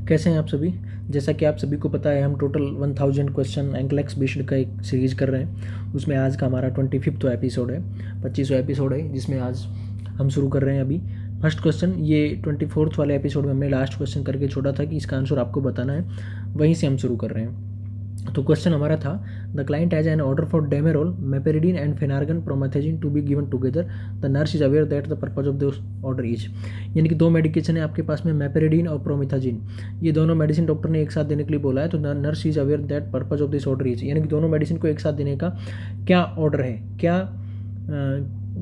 कैसे हैं आप सभी। जैसा कि आप सभी को पता है, हम टोटल 1000 क्वेश्चन एंकलेक्स बेस्ड का एक सीरीज कर रहे हैं। उसमें आज का हमारा 25वां एपिसोड है, 25वां एपिसोड है, जिसमें आज हम शुरू कर रहे हैं अभी फर्स्ट क्वेश्चन। ये 24th वाले एपिसोड में हमने लास्ट क्वेश्चन करके छोड़ा था कि इसका आंसर आपको बताना है, वहीं से हम शुरू कर रहे हैं। तो क्वेश्चन हमारा था, the client has an order for Demerol, meperidine and Phenergan promethazine to be given together. The nurse is aware that the purpose of this order is. यानी कि दो मेडिकेशन है आपके पास में, मेपेरिडीन और प्रोमेथाजिन। ये दोनों मेडिसिन डॉक्टर ने एक साथ देने के लिए बोला है, तो the nurse is aware that purpose of this order is. यानी कि दोनों मेडिसिन को एक साथ देने का क्या ऑर्डर है, क्या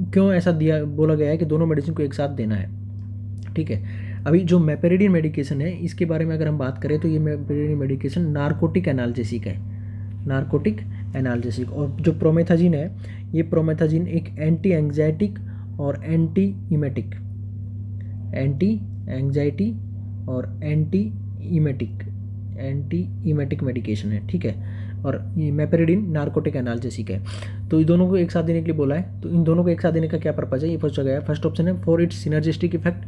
क्यों ऐसा दिया बोला गया है कि दोनों मेडिसिन को एक साथ देना है। ठीक है, अभी जो मेपेरिडीन मेडिकेशन है, इसके बारे में अगर हम बात करें तो ये मेपेरिडीन मेडिकेशन नार्कोटिक एनाल्जेसिक है, नार्कोटिक एनाल्जेसिक। और जो प्रोमेथाजिन है, ये प्रोमेथाजिन एक एंटी एंग्जाइटिक और एंटी इमेटिक, एंटी एंग्जाइटी और एंटी इमेटिक मेडिकेशन है। ठीक है, और ये मेपेरिडीन नार्कोटिक एनाल्जेसिक है। तो इन दोनों को एक साथ देने के लिए बोला है। तो इन दोनों को एक साथ देने का क्या पर्पज है, ये पूछा गया है। फर्स्ट ऑप्शन है for its synergistic effect.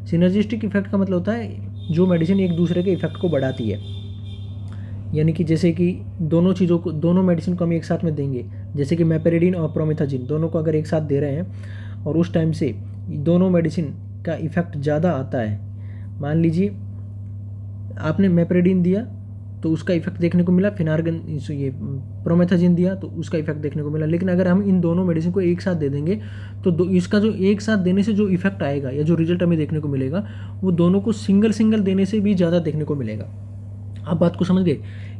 Synergistic effect का मतलब होता है जो मेडिसिन एक दूसरे के इफेक्ट को बढ़ाती है। यानी कि जैसे कि दोनों चीज़ों को, दोनों मेडिसिन को हम एक साथ में देंगे, जैसे कि मेपेरिडीन और प्रोमेथाजिन दोनों को अगर एक साथ दे रहे हैं और उस टाइम से दोनों मेडिसिन का इफेक्ट ज़्यादा आता है। मान लीजिए आपने मेपेरिडीन दिया तो उसका इफेक्ट देखने को मिला, फेनार्गन ये प्रोमेथाजिन दिया तो उसका इफेक्ट देखने को मिला। लेकिन अगर हम इन दोनों मेडिसिन को एक साथ दे देंगे तो इसका जो एक साथ देने से जो इफेक्ट आएगा या जो रिजल्ट हमें देखने को मिलेगा, वो दोनों को सिंगल सिंगल देने से भी ज़्यादा देखने को मिलेगा। आप बात को समझ गए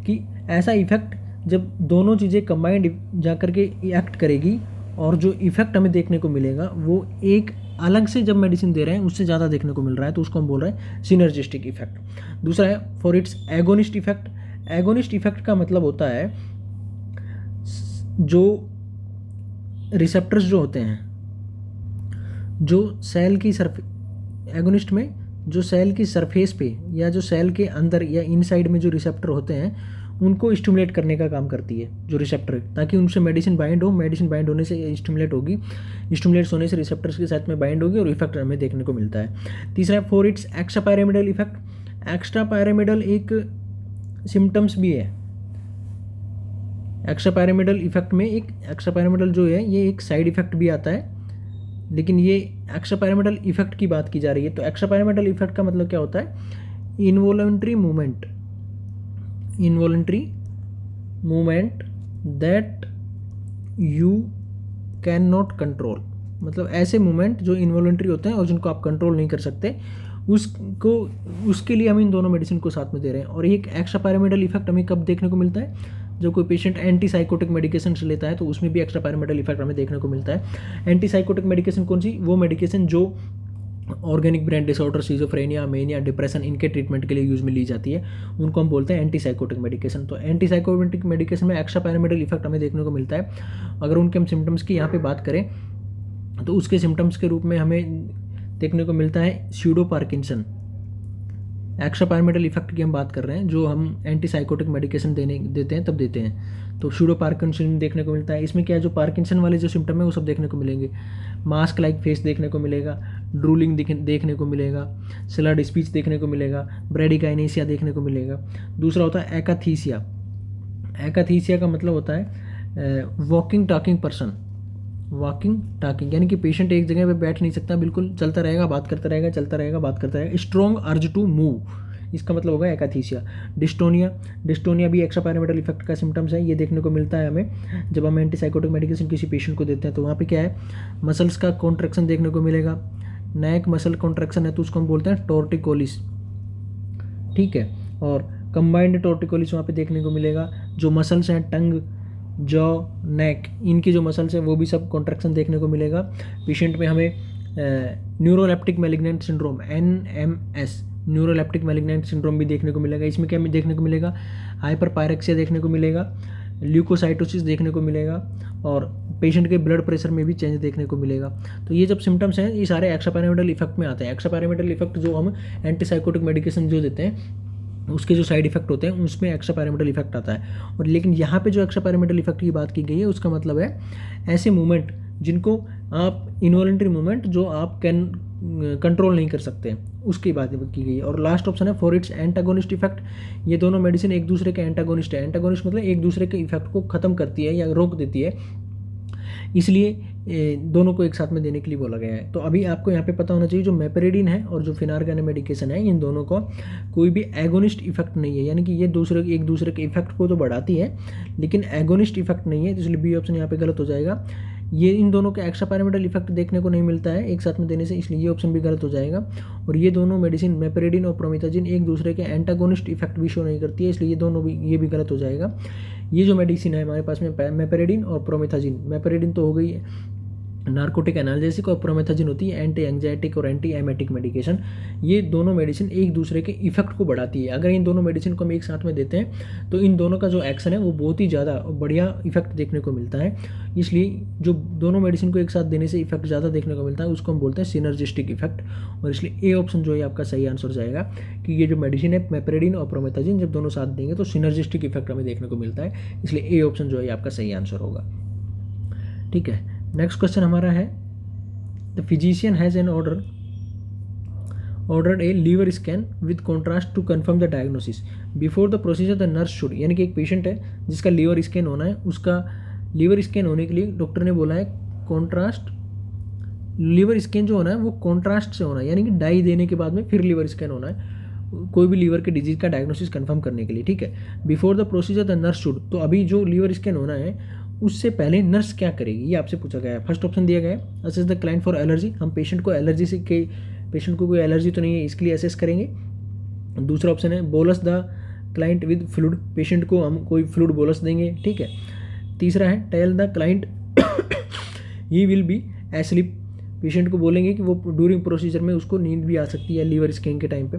कि ऐसा इफेक्ट जब दोनों चीज़ें कंबाइंड जा करके एक्ट करेगी और जो इफेक्ट हमें देखने को मिलेगा वो एक अलग से जब मेडिसिन दे रहे हैं उससे ज़्यादा देखने को मिल रहा है, तो उसको हम बोल रहे हैं सिनर्जिस्टिक इफेक्ट। दूसरा है for its agonist effect. Agonist effect का मतलब होता है जो रिसेप्टर्स जो होते हैं, जो सेल की एगोनिस्ट में जो सेल की सरफेस पे या जो सेल के अंदर या इनसाइड में जो रिसेप्टर होते हैं उनको स्टिमुलेट करने का काम करती है जो रिसेप्टर, ताकि उनसे मेडिसिन बाइंड हो। मेडिसिन बाइंड होने से स्टिमुलेट होगी, स्टिमुलेट्स होने से रिसेप्टर्स के साथ में बाइंड होगी और इफेक्ट हमें देखने को मिलता है। तीसरा है for its extra pyramidal effect. Extra pyramidal एक सिम्टम्स भी है। एक्स्ट्रा पैरामिडल इफेक्ट में एक एक्स्ट्रा पैरामिडल जो है ये एक साइड इफेक्ट भी आता है, लेकिन ये एक्स्ट्रा पैरामिडल इफेक्ट की बात की जा रही है। तो एक्स्ट्रा पैरामिडल इफेक्ट का मतलब क्या होता है, involuntary movement, involuntary movement that you can not control. मतलब ऐसे मूवमेंट जो इनवॉलंटरी होते हैं और जिनको आप कंट्रोल नहीं कर सकते, उसके लिए हम इन दोनों मेडिसिन को साथ में दे रहे हैं। और एक एक्स्ट्रा पैरामिडल इफेक्ट हमें कब देखने को मिलता है, जब कोई पेशेंट एंटी साइकोटिक मेडिकेशन से लेता है तो उसमें भी एक्स्ट्रा पैरामिडल इफेक्ट हमें देखने को मिलता है। एंटी साइकोटिक मेडिकेशन कौन सी, वो मेडिकेशन जो organic brain disorder, schizophrenia, mania, depression, इनके ट्रीटमेंट के लिए यूज में ली जाती है, उनको हम बोलते हैं एंटी साइकोटिक मेडिकेशन। तो एंटी साइकोटिक मेडिकेशन में एक्स्ट्रा पैरामिडल इफेक्ट हमें देखने को मिलता है। अगर उनके हम सिम्टम्स की यहाँ पे बात करें तो उसके सिम्टम्स के रूप में हमें देखने को मिलता है pseudo Parkinson. Extra pyramidal effect की हम बात कर रहे हैं, जो हम एंटी साइकोटिक मेडिकेशन देते हैं तब देते हैं, तो स्यूडो पार्किंसन देखने को मिलता है। इसमें क्या है, जो पार्किंसन वाले जो सिम्टम है वो सब देखने को मिलेंगे। मास्क लाइक फेस देखने को मिलेगा, ड्रूलिंग देखने को मिलेगा, स्लर्ड स्पीच देखने को मिलेगा, ब्रेडिकाइनेसिया देखने को मिलेगा। दूसरा होता है एकाथीसिया। एकाथीसिया का मतलब होता है walking talking person, walking talking, यानी कि पेशेंट एक जगह पे बैठ नहीं सकता, बिल्कुल चलता रहेगा, बात करता रहेगा, चलता रहेगा, बात करता रहेगा। स्ट्रॉन्ग अर्ज टू मूव, इसका मतलब होगा एकाथीसिया। डिस्टोनिया, डिस्टोनिया भी एक्स्ट्रा पैरामिडल इफेक्ट का सिम्टम्स है। ये देखने को मिलता है हमें जब हम एंटीसाइकोटिक मेडिकेशन किसी पेशेंट को देते हैं। तो वहाँ पे क्या है, मसल्स का कॉन्ट्रैक्शन देखने को मिलेगा। नेक मसल कॉन्ट्रैक्शन है तो उसको हम बोलते हैं टॉर्टिकोलिस। ठीक है, और कंबाइंड टॉर्टिकोलिस वहाँ पे देखने को मिलेगा। जो मसल्स हैं टंग, जॉ, नेक, इनकी जो मसल्स हैं वो भी सब कॉन्ट्रैक्शन देखने को मिलेगा। पेशेंट में हमें neuroleptic malignant syndrome, NMS, neuroleptic malignant syndrome भी देखने को मिलेगा। इसमें क्या देखने को मिलेगा, हाइपरपायरेक्सिया देखने को मिलेगा, ल्यूकोसाइटोसिस देखने को मिलेगा और पेशेंट के ब्लड प्रेशर में भी चेंज देखने को मिलेगा। तो ये जब सिम्टम्स हैं ये सारे एक्स्ट्रा पैरामिडल इफेक्ट में आते हैं। एक्स्ट्रा पैरामिडल इफेक्ट जो हम एंटीसाइकोटिक मेडिकेशन जो देते हैं उसके जो साइड इफेक्ट होते हैं उसमें एक्स्ट्रा पैरामिडल इफेक्ट आता है। और लेकिन यहाँ पे जो एक्स्ट्रा पैरामिडल इफेक्ट की बात की गई है उसका मतलब है ऐसे मूवमेंट जिनको आप इनवॉलंटरी मूवमेंट जो आप कंट्रोल नहीं कर सकते हैं, उसकी बात की गई है। और लास्ट ऑप्शन है फॉर इट्स एंटागोनिस्ट इफेक्ट, ये दोनों मेडिसिन एक दूसरे के एंटागोनिस्ट है। एंटागोनिस्ट मतलब एक दूसरे के इफेक्ट को ख़त्म करती है या रोक देती है, इसलिए दोनों को एक साथ में देने के लिए बोला गया है। तो अभी आपको यहाँ पे पता होना चाहिए जो मेपेरिडिन है और जो फिनार्गन मेडिकेशन है, इन दोनों का कोई भी एगोनिस्ट इफेक्ट नहीं है, यानी कि ये एक दूसरे के इफेक्ट को तो बढ़ाती है लेकिन एगोनिस्ट इफेक्ट नहीं है, तो इसलिए बी ऑप्शन यहाँ पे गलत हो जाएगा। ये इन दोनों के एक्स्ट्रा पैरामिडल इफेक्ट देखने को नहीं मिलता है एक साथ में देने से, इसलिए ये ऑप्शन भी गलत हो जाएगा। और ये दोनों मेडिसिन मेपेरिडिन और प्रोमिथाजिन एक दूसरे के एंटागोनिस्ट इफेक्ट भी शो नहीं करती है, इसलिए ये भी गलत हो जाएगा। ये जो मेडिसिन है हमारे पास में मेपेरिडिन और प्रोमिथाजिन, मेपेरिडिन तो हो गई नार्कोटिक एनाल्जेसिक और प्रोमेथाजिन होती है एंटी एंग्जाइटिक और एंटी एमेटिक मेडिकेशन। ये दोनों मेडिसिन एक दूसरे के इफेक्ट को बढ़ाती है। अगर इन दोनों मेडिसिन को हम एक साथ में देते हैं तो इन दोनों का जो एक्शन है वो बहुत ही ज़्यादा बढ़िया इफेक्ट देखने को मिलता है, इसलिए जो दोनों मेडिसिन को एक साथ देने से इफेक्ट ज़्यादा देखने को मिलता है उसको हम बोलते हैं सिनर्जिस्टिक इफेक्ट। और इसलिए ए ऑप्शन जो है आपका सही आंसर जाएगा कि ये जो मेडिसिन है मेपेरिडिन और प्रोमेथाजिन जब दोनों साथ देंगे तो सिनर्जिस्टिक इफेक्ट हमें देखने को मिलता है, इसलिए ए ऑप्शन जो है आपका सही आंसर होगा। ठीक है, नेक्स्ट क्वेश्चन हमारा है the physician has an ordered a liver scan with contrast to confirm the diagnosis before the procedure the nurse should, यानी कि एक पेशेंट है जिसका लीवर स्कैन होना है, उसका लीवर स्कैन होने के लिए डॉक्टर ने बोला है कॉन्ट्रास्ट, लीवर स्कैन जो होना है वो कॉन्ट्रास्ट से होना है, यानी कि डाई देने के बाद में फिर लीवर स्कैन होना है कोई भी लीवर के डिजीज का डायग्नोसिस कंफर्म करने के लिए। ठीक है, before the procedure the nurse should, तो अभी जो लीवर स्कैन होना है उससे पहले नर्स क्या करेगी ये आपसे पूछा गया है। फर्स्ट ऑप्शन दिया गया है assess the client for allergy, हम पेशेंट को एलर्जी से के पेशेंट को कोई एलर्जी तो नहीं है इसके लिए असेस करेंगे। दूसरा ऑप्शन है bolus the client with fluid, patient को हम कोई फ्लूड बोलस देंगे। ठीक है, तीसरा है tell the client he will be asleep, patient को बोलेंगे कि वो ड्यूरिंग प्रोसीजर में उसको नींद भी आ सकती है लीवर स्कैन के टाइम पे।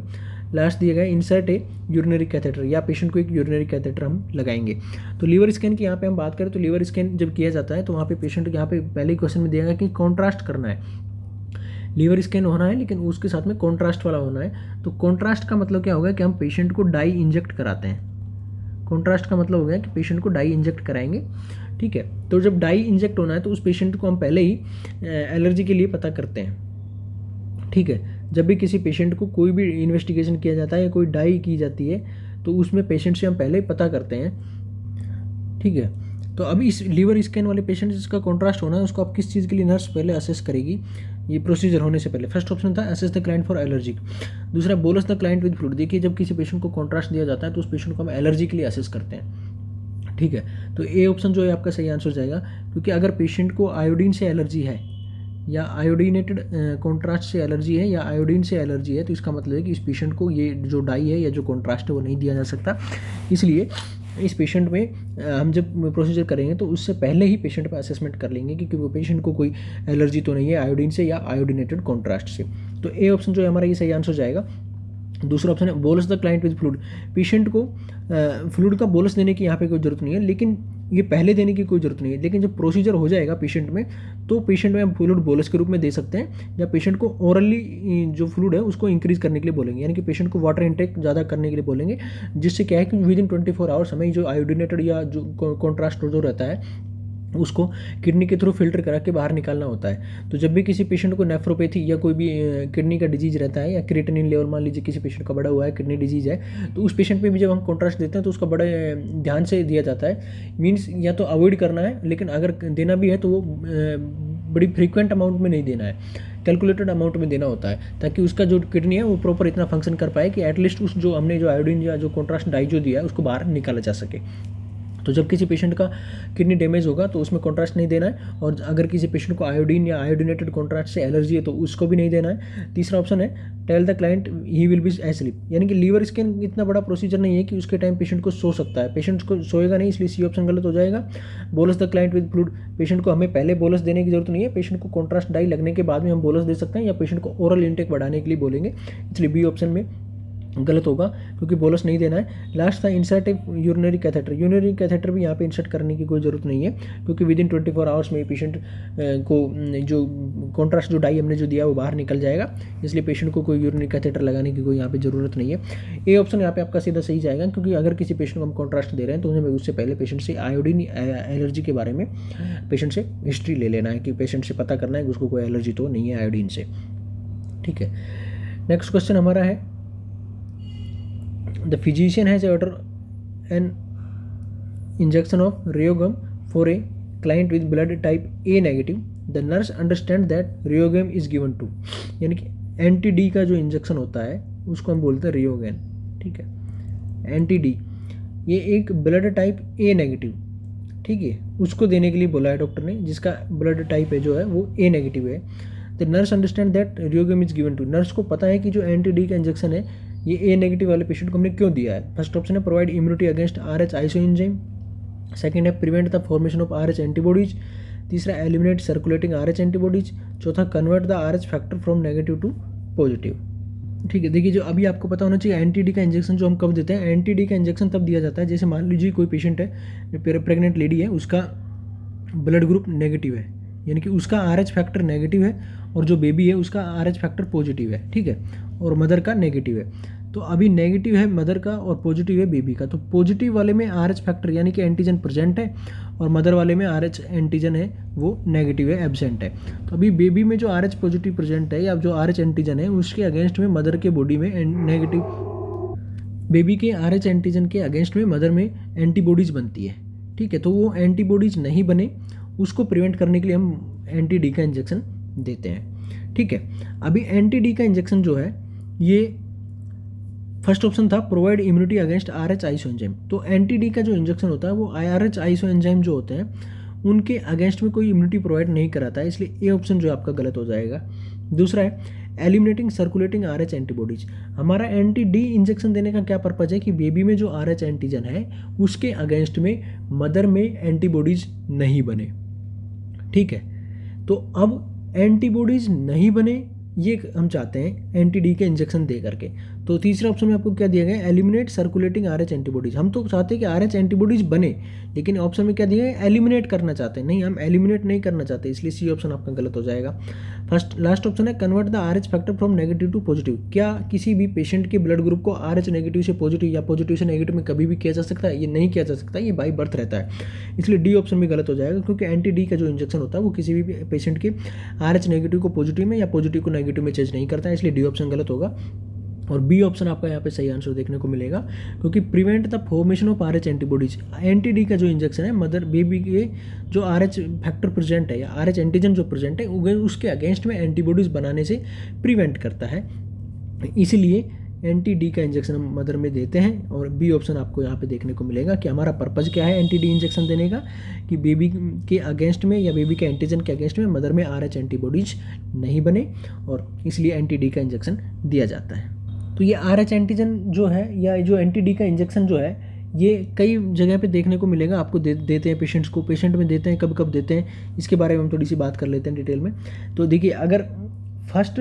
लास्ट दिया गया इंसर्ट ए यूरिनरी कैथेटर, या पेशेंट को एक यूरिनरी कैथेटर हम लगाएंगे। तो लीवर स्कैन की यहाँ पे हम बात करें तो लीवर स्कैन जब किया जाता है तो वहाँ पे पेशेंट यहाँ पे पहले क्वेश्चन में दिया गया कि कॉन्ट्रास्ट करना है, लीवर स्कैन होना है लेकिन उसके साथ में कॉन्ट्रास्ट वाला होना है। तो कॉन्ट्रास्ट का मतलब क्या होगा कि हम पेशेंट को डाई इंजेक्ट कराते हैं, कॉन्ट्रास्ट का मतलब हो गया कि पेशेंट को डाई इंजेक्ट कराएंगे। ठीक है, तो जब डाई इंजेक्ट होना है तो उस पेशेंट को हम पहले ही एलर्जी के लिए पता करते हैं। ठीक है, जब भी किसी पेशेंट को कोई भी इन्वेस्टिगेशन किया जाता है या कोई डाई की जाती है तो उसमें पेशेंट से हम पहले ही पता करते हैं। ठीक है, तो अभी इस लीवर स्कैन वाले पेशेंट जिसका कॉन्ट्रास्ट होना है उसको आप किस चीज़ के लिए नर्स पहले असेस करेगी ये प्रोसीजर होने से पहले। फर्स्ट ऑप्शन था assess the client for allergic, दूसरा bolus the client with fluid. देखिए जब किसी पेशेंट को कॉन्ट्रास्ट दिया जाता है तो उस पेशेंट को हम एलर्जी के लिए असेस करते हैं। ठीक है, तो ए ऑप्शन जो है आपका सही आंसर जाएगा, क्योंकि अगर पेशेंट को आयोडीन से एलर्जी है या आयोडीनेटेड कॉन्ट्रास्ट से एलर्जी है या आयोडीन से एलर्जी है तो इसका मतलब है कि इस पेशेंट को ये जो डाई है या जो कॉन्ट्रास्ट है वो नहीं दिया जा सकता। इसलिए इस पेशेंट में हम जब प्रोसीजर करेंगे तो उससे पहले ही पेशेंट पर असेसमेंट कर लेंगे कि वो पेशेंट को कोई एलर्जी तो नहीं है आयोडीन से या आयोडीनेटेड कॉन्ट्रास्ट से। तो ए ऑप्शन जो है हमारा ये सही आंसर जाएगा। दूसरा ऑप्शन है bolus the client with fluid, patient को फ्लूड का बोलस देने की यहाँ पे कोई ज़रूरत नहीं है, लेकिन ये पहले देने की कोई ज़रूरत नहीं है। लेकिन जब प्रोसीजर हो जाएगा पेशेंट में तो पेशेंट में हम फ्लूड बोलस के रूप में दे सकते हैं, या पेशेंट को ओरली जो फ्लूड है उसको इंक्रीज़ करने के लिए बोलेंगे, यानी कि पेशेंट को वाटर इंटेक ज़्यादा करने के लिए बोलेंगे, जिससे क्या है कि विद इन 24 आवर्स हमें जो आयोडीनेटेड या जो कॉन्ट्रास्ट जो रहता है उसको किडनी के थ्रू फिल्टर करा के बाहर निकालना होता है। तो जब भी किसी पेशेंट को नेफ्रोपैथी या कोई भी किडनी का डिजीज रहता है या क्रिएटिनिन लेवल मान लीजिए किसी पेशेंट का बढ़ा हुआ है किडनी डिजीज है तो उस पेशेंट पे भी जब हम कॉन्ट्रास्ट देते हैं तो उसका बड़े ध्यान से दिया जाता है। मीन्स या तो अवॉइड करना है, लेकिन अगर देना भी है तो वो बड़ी फ्रीक्वेंट अमाउंट में नहीं देना है, कैलकुलेटेड अमाउंट में देना होता है, ताकि उसका जो किडनी है वो प्रॉपर इतना फंक्शन कर पाए कि एटलीस्ट उस जो हमने जो आयोडीन या जो कॉन्ट्रास्ट डाई जो दिया है उसको बाहर निकाला जा सके। तो जब किसी पेशेंट का किडनी डैमेज होगा तो उसमें कॉन्ट्रास्ट नहीं देना है, और अगर किसी पेशेंट को आयोडीन या आयोडीनेटेड कॉन्ट्रास्ट से एलर्जी है तो उसको भी नहीं देना है। तीसरा ऑप्शन है tell the client he will be asleep, यानी कि लीवर स्कैन इतना बड़ा प्रोसीजर नहीं है कि उसके टाइम पेशेंट को सो सकता है, पेशेंट को सोएगा नहीं, इसलिए सी ऑप्शन गलत हो जाएगा। Bolus the client with fluid, patient को हमें पहले बोलस देने की जरूरत नहीं है, पेशेंट को कॉन्ट्रास्ट डाई लगने के बाद में हम बोलस दे सकते हैं, या पेशेंट को ओरल इंटेक बढ़ाने के लिए बोलेंगे, इसलिए बी ऑप्शन में गलत होगा क्योंकि बोलस नहीं देना है। लास्ट था insert urinary catheter, urinary catheter भी यहाँ पे इंसर्ट करने की कोई ज़रूरत नहीं है, क्योंकि विद इन 24 आवर्स में पेशेंट को जो कॉन्ट्रास्ट जो डाई हमने जो दिया वो बाहर निकल जाएगा, इसलिए पेशेंट को कोई यूरिनरी कैथेटर लगाने की कोई यहाँ पे ज़रूरत नहीं है। ए ऑप्शन यहाँ पे आपका सीधा सही जाएगा, क्योंकि अगर किसी पेशेंट को हम कॉन्ट्रास्ट दे रहे हैं तो हमें उससे पहले पेशेंट से आयोडीन एलर्जी के बारे में पेशेंट से हिस्ट्री ले लेना है, कि पेशेंट से पता करना है कि उसको कोई एलर्जी तो नहीं है आयोडीन से। ठीक है। नेक्स्ट क्वेश्चन हमारा है, the physician has order an injection of RhoGAM for a client with blood type A negative, the nurse understand that RhoGAM is given to, यानी कि एंटी डी का जो इंजेक्शन होता है उसको हम बोलते हैं रियोगेन। ठीक है, एंटी डी ये एक ब्लड टाइप ए नेगेटिव, ठीक है, उसको देने के लिए बोला है डॉक्टर ने, जिसका ब्लड टाइप है जो है वो ए नेगेटिव है। The nurse understand that RhoGAM is given to, nurse को पता है कि जो एंटी डी का इंजेक्शन है ये ए नेगेटिव वाले पेशेंट को हमने क्यों दिया है। फर्स्ट ऑप्शन है provide immunity against R H isoenzyme, second है prevent the formation of R H antibodies, तीसरा eliminate circulating R H antibodies, चौथा convert the R H factor from negative to positive. ठीक है, देखिए जो अभी आपको पता होना चाहिए एंटी डी का इंजेक्शन जो हम कब देते हैं, एंटी डी का इंजेक्शन तब दिया जाता है जैसे मान लीजिए कोई पेशेंट है, प्रेग्नेंट लेडी है, उसका ब्लड ग्रुप नेगेटिव है, यानी कि उसका आर एच फैक्टर नेगेटिव है, और जो बेबी है उसका आर एच फैक्टर पॉजिटिव है। ठीक है, और मदर का नेगेटिव है। तो अभी नेगेटिव है मदर का और पॉजिटिव है बेबी का, तो पॉजिटिव वाले में आर एच फैक्टर यानी कि एंटीजन प्रेजेंट है, और मदर वाले में आर एच एंटीजन है वो नेगेटिव है, एब्सेंट है। तो अभी बेबी में जो आर एच पॉजिटिव प्रेजेंट है या जो आर एच एंटीजन है उसके अगेंस्ट में मदर के बॉडी में नेगेटिव, बेबी के आर एच एंटीजन के अगेंस्ट में मदर में एंटीबॉडीज बनती है। ठीक है, तो वो एंटीबॉडीज नहीं बने उसको प्रिवेंट करने के लिए हम एंटी डी का इंजेक्शन देते हैं। ठीक है, अभी एंटी डी का इंजेक्शन जो है ये फर्स्ट ऑप्शन था provide immunity against R H iso enzyme, तो एंटी डी का जो इंजेक्शन होता है वो आर एच आइसो एंजाइम जो होते हैं उनके अगेंस्ट में कोई इम्यूनिटी प्रोवाइड नहीं कराता है, इसलिए ए ऑप्शन जो आपका गलत हो जाएगा। दूसरा है eliminating circulating R H antibodies, हमारा एंटी डी इंजेक्शन देने का क्या पर्पज है कि बेबी में जो आर एच एंटीजन है उसके अगेंस्ट में मदर में एंटीबॉडीज नहीं बने। ठीक है, तो अब एंटीबॉडीज नहीं बने ये हम चाहते हैं एंटी डी के इंजेक्शन दे करके। तो तीसरे ऑप्शन में आपको क्या दिया गया, eliminate circulating R H antibodies, हम तो चाहते हैं कि आर एच एंटीबॉडीज बने, लेकिन ऑप्शन में क्या दिया है, एलिमिनेट करना चाहते हैं, नहीं हम एलिमिनेट नहीं करना चाहते, इसलिए सी ऑप्शन आपका गलत हो जाएगा। फर्स्ट लास्ट ऑप्शन है convert the R H factor from negative to positive, क्या किसी भी पेशेंट के ब्लड ग्रुप को आर एच नेगेटिव से पॉजिटिव या पॉजिटिव से नेगेटिव में कभी भी किया जा सकता है, ये नहीं किया जा सकता, ये बाई बर्थ रहता है, इसलिए डी ऑप्शन भी गलत हो जाएगा, क्योंकि एंटी डी का जो इंजेक्शन होता है वो किसी भी पेशेंट के आर एच नेगेटिव को पॉजिटिव में या पॉजिटिव को नेगेटिव में चेंज नहीं करता है, इसलिए डी ऑप्शन गलत होगा। और बी ऑप्शन आपका यहाँ पे सही आंसर देखने को मिलेगा, क्योंकि prevent the formation of R H antibodies, anti D का जो इंजेक्शन है मदर बेबी के जो आर एच फैक्टर प्रेजेंट है या आर एच एंटीजन जो प्रेजेंट है उसके अगेंस्ट में एंटीबॉडीज बनाने से प्रिवेंट करता है, इसीलिए एंटी डी का इंजेक्शन हम मदर में देते हैं। और बी ऑप्शन आपको यहाँ पे देखने को मिलेगा कि हमारा पर्पज़ क्या है एंटी डी इंजेक्शन देने का, कि बेबी के अगेंस्ट में या बेबी के एंटीजन के अगेंस्ट में मदर में आर एच एंटीबॉडीज नहीं बने, और इसलिए एंटी डी का इंजेक्शन दिया जाता है। तो ये आर एच एंटीजन जो है या जो एंटी डी का इंजेक्शन जो है ये कई जगह पे देखने को मिलेगा, आपको देते हैं पेशेंट्स को, पेशेंट में देते हैं, कब कब देते हैं इसके बारे में हम थोड़ी सी बात कर लेते हैं डिटेल में। तो देखिए अगर फर्स्ट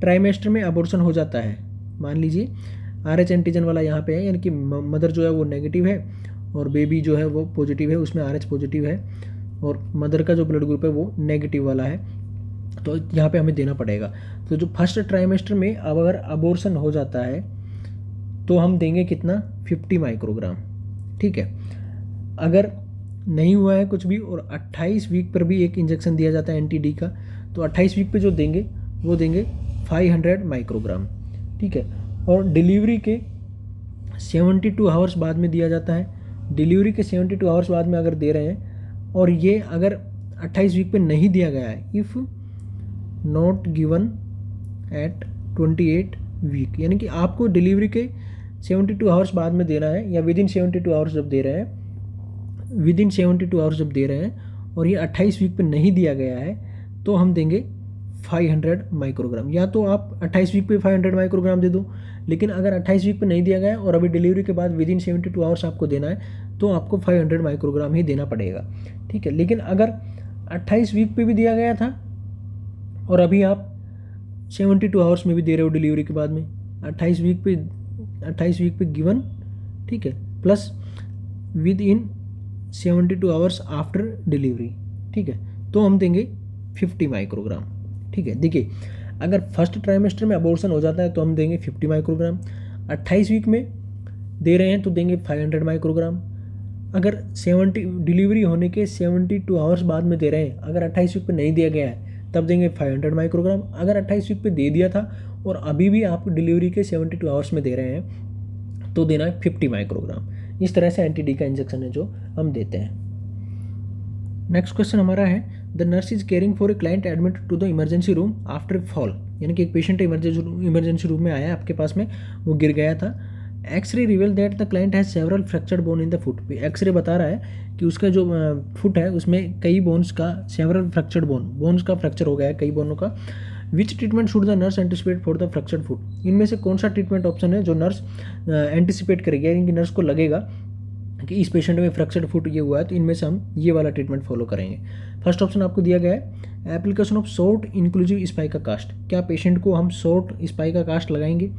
ट्राइमेस्टर में अबॉर्शन हो जाता है, मान लीजिए आर एच एंटीजन वाला यहाँ पे है, यानी कि मदर जो है वो नेगेटिव है और बेबी जो है वो पॉजिटिव है, उसमें आर एच पॉजिटिव है, और मदर का जो ब्लड ग्रुप है वो नेगेटिव वाला है, तो यहाँ पे हमें देना पड़ेगा। तो जो फर्स्ट ट्राइमेस्टर में अगर अबॉर्शन हो जाता है तो हम देंगे कितना, 50 माइक्रोग्राम। ठीक है, अगर नहीं हुआ है कुछ भी और 28 वीक पर भी एक इंजेक्शन दिया जाता है एंटी डी का, तो 28 वीक पे जो देंगे वो देंगे 500 माइक्रोग्राम। ठीक है, और डिलीवरी के 72 आवर्स बाद में दिया जाता है, डिलीवरी के 72 आवर्स बाद में अगर दे रहे हैं और ये अगर 28 वीक पे नहीं दिया गया है, if not given at 28 week, यानी कि आपको डिलीवरी के 72 आवर्स बाद में देना है या विद इन 72 आवर्स जब दे रहे हैं, विद इन 72 आवर्स जब दे रहे हैं और ये 28 वीक पे नहीं दिया गया है तो हम देंगे 500 माइक्रोग्राम। या तो आप 28 वीक पे 500 माइक्रोग्राम दे दो, लेकिन अगर 28 वीक पे नहीं दिया गया है और अभी डिलीवरी के बाद विद इन 72 आवर्स आपको देना है तो आपको 500 माइक्रोग्राम ही देना पड़ेगा। ठीक है, लेकिन अगर 28 वीक पे भी दिया गया था और अभी आप 72 आवर्स में भी दे रहे हो डिलीवरी के बाद में, 28 वीक पे गिवन, ठीक है, plus with in 72 hours after delivery, ठीक है, तो हम देंगे 50 माइक्रोग्राम। ठीक है, देखिए अगर फर्स्ट ट्राइमेस्टर में अबॉर्शन हो जाता है तो हम देंगे 50 माइक्रोग्राम, 28 वीक में दे रहे हैं तो देंगे 500 माइक्रोग्राम, अगर डिलीवरी होने के 72 आवर्स बाद में दे रहे हैं, अगर 28 वीक पे नहीं दिया गया है तब देंगे 500 माइक्रोग्राम। अगर 28 वीक पे दे दिया था और अभी भी आप डिलीवरी के 72 आवर्स में दे रहे हैं तो देना है 50 माइक्रोग्राम। इस तरह से एंटी डी का इंजेक्शन है जो हम देते हैं। नेक्स्ट क्वेश्चन हमारा है, the nurse is caring for a client admitted to the emergency room after fall, यानी कि एक पेशेंट इमरजेंसी रूम में आया आपके पास में, वो गिर गया था। X-ray reveal that the client has several fractured bone in the foot. X-ray बता रहा है कि उसका जो फुट है उसमें कई बोन्स का सेवरल फ्रैक्चर्ड बोन्स का फ्रैक्चर हो गया है, कई बोनों का। विच treatment should the nurse anticipate for the fractured foot, इनमें से कौन सा ट्रीटमेंट ऑप्शन है जो नर्स एंटिसिपेट करेगी, यानी कि नर्स को लगेगा कि इस पेशेंट में फ्रैक्चर्ड फुट ये हुआ है तो इनमें से हम ये वाला ट्रीटमेंट फॉलो करेंगे। फर्स्ट ऑप्शन आपको दिया गया है application of short inclusive spica cast, क्या पेशेंट को हम शॉर्ट स्पाइका कास्ट लगाएंगे।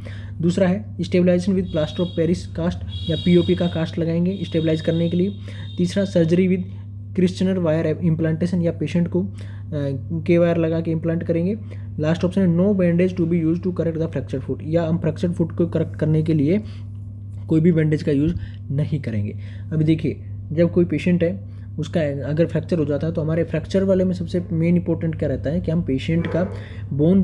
दूसरा है stabilization with plaster of Paris cast या पीओपी का कास्ट लगाएंगे स्टेबलाइज करने के लिए। तीसरा surgery with Kirschner wire implantation, या पेशेंट को के वायर लगा के इम्प्लांट करेंगे। लास्ट ऑप्शन है no bandage to be use to correct the fractured foot, या हम फ्रैक्चर्ड फुट को करेक्ट करने के लिए कोई भी बैंडेज का यूज़ नहीं करेंगे। अभी देखिए, जब कोई पेशेंट है उसका अगर फ्रैक्चर हो जाता है तो हमारे फ्रैक्चर वाले में सबसे मेन इंपॉर्टेंट क्या रहता है कि हम पेशेंट का बोन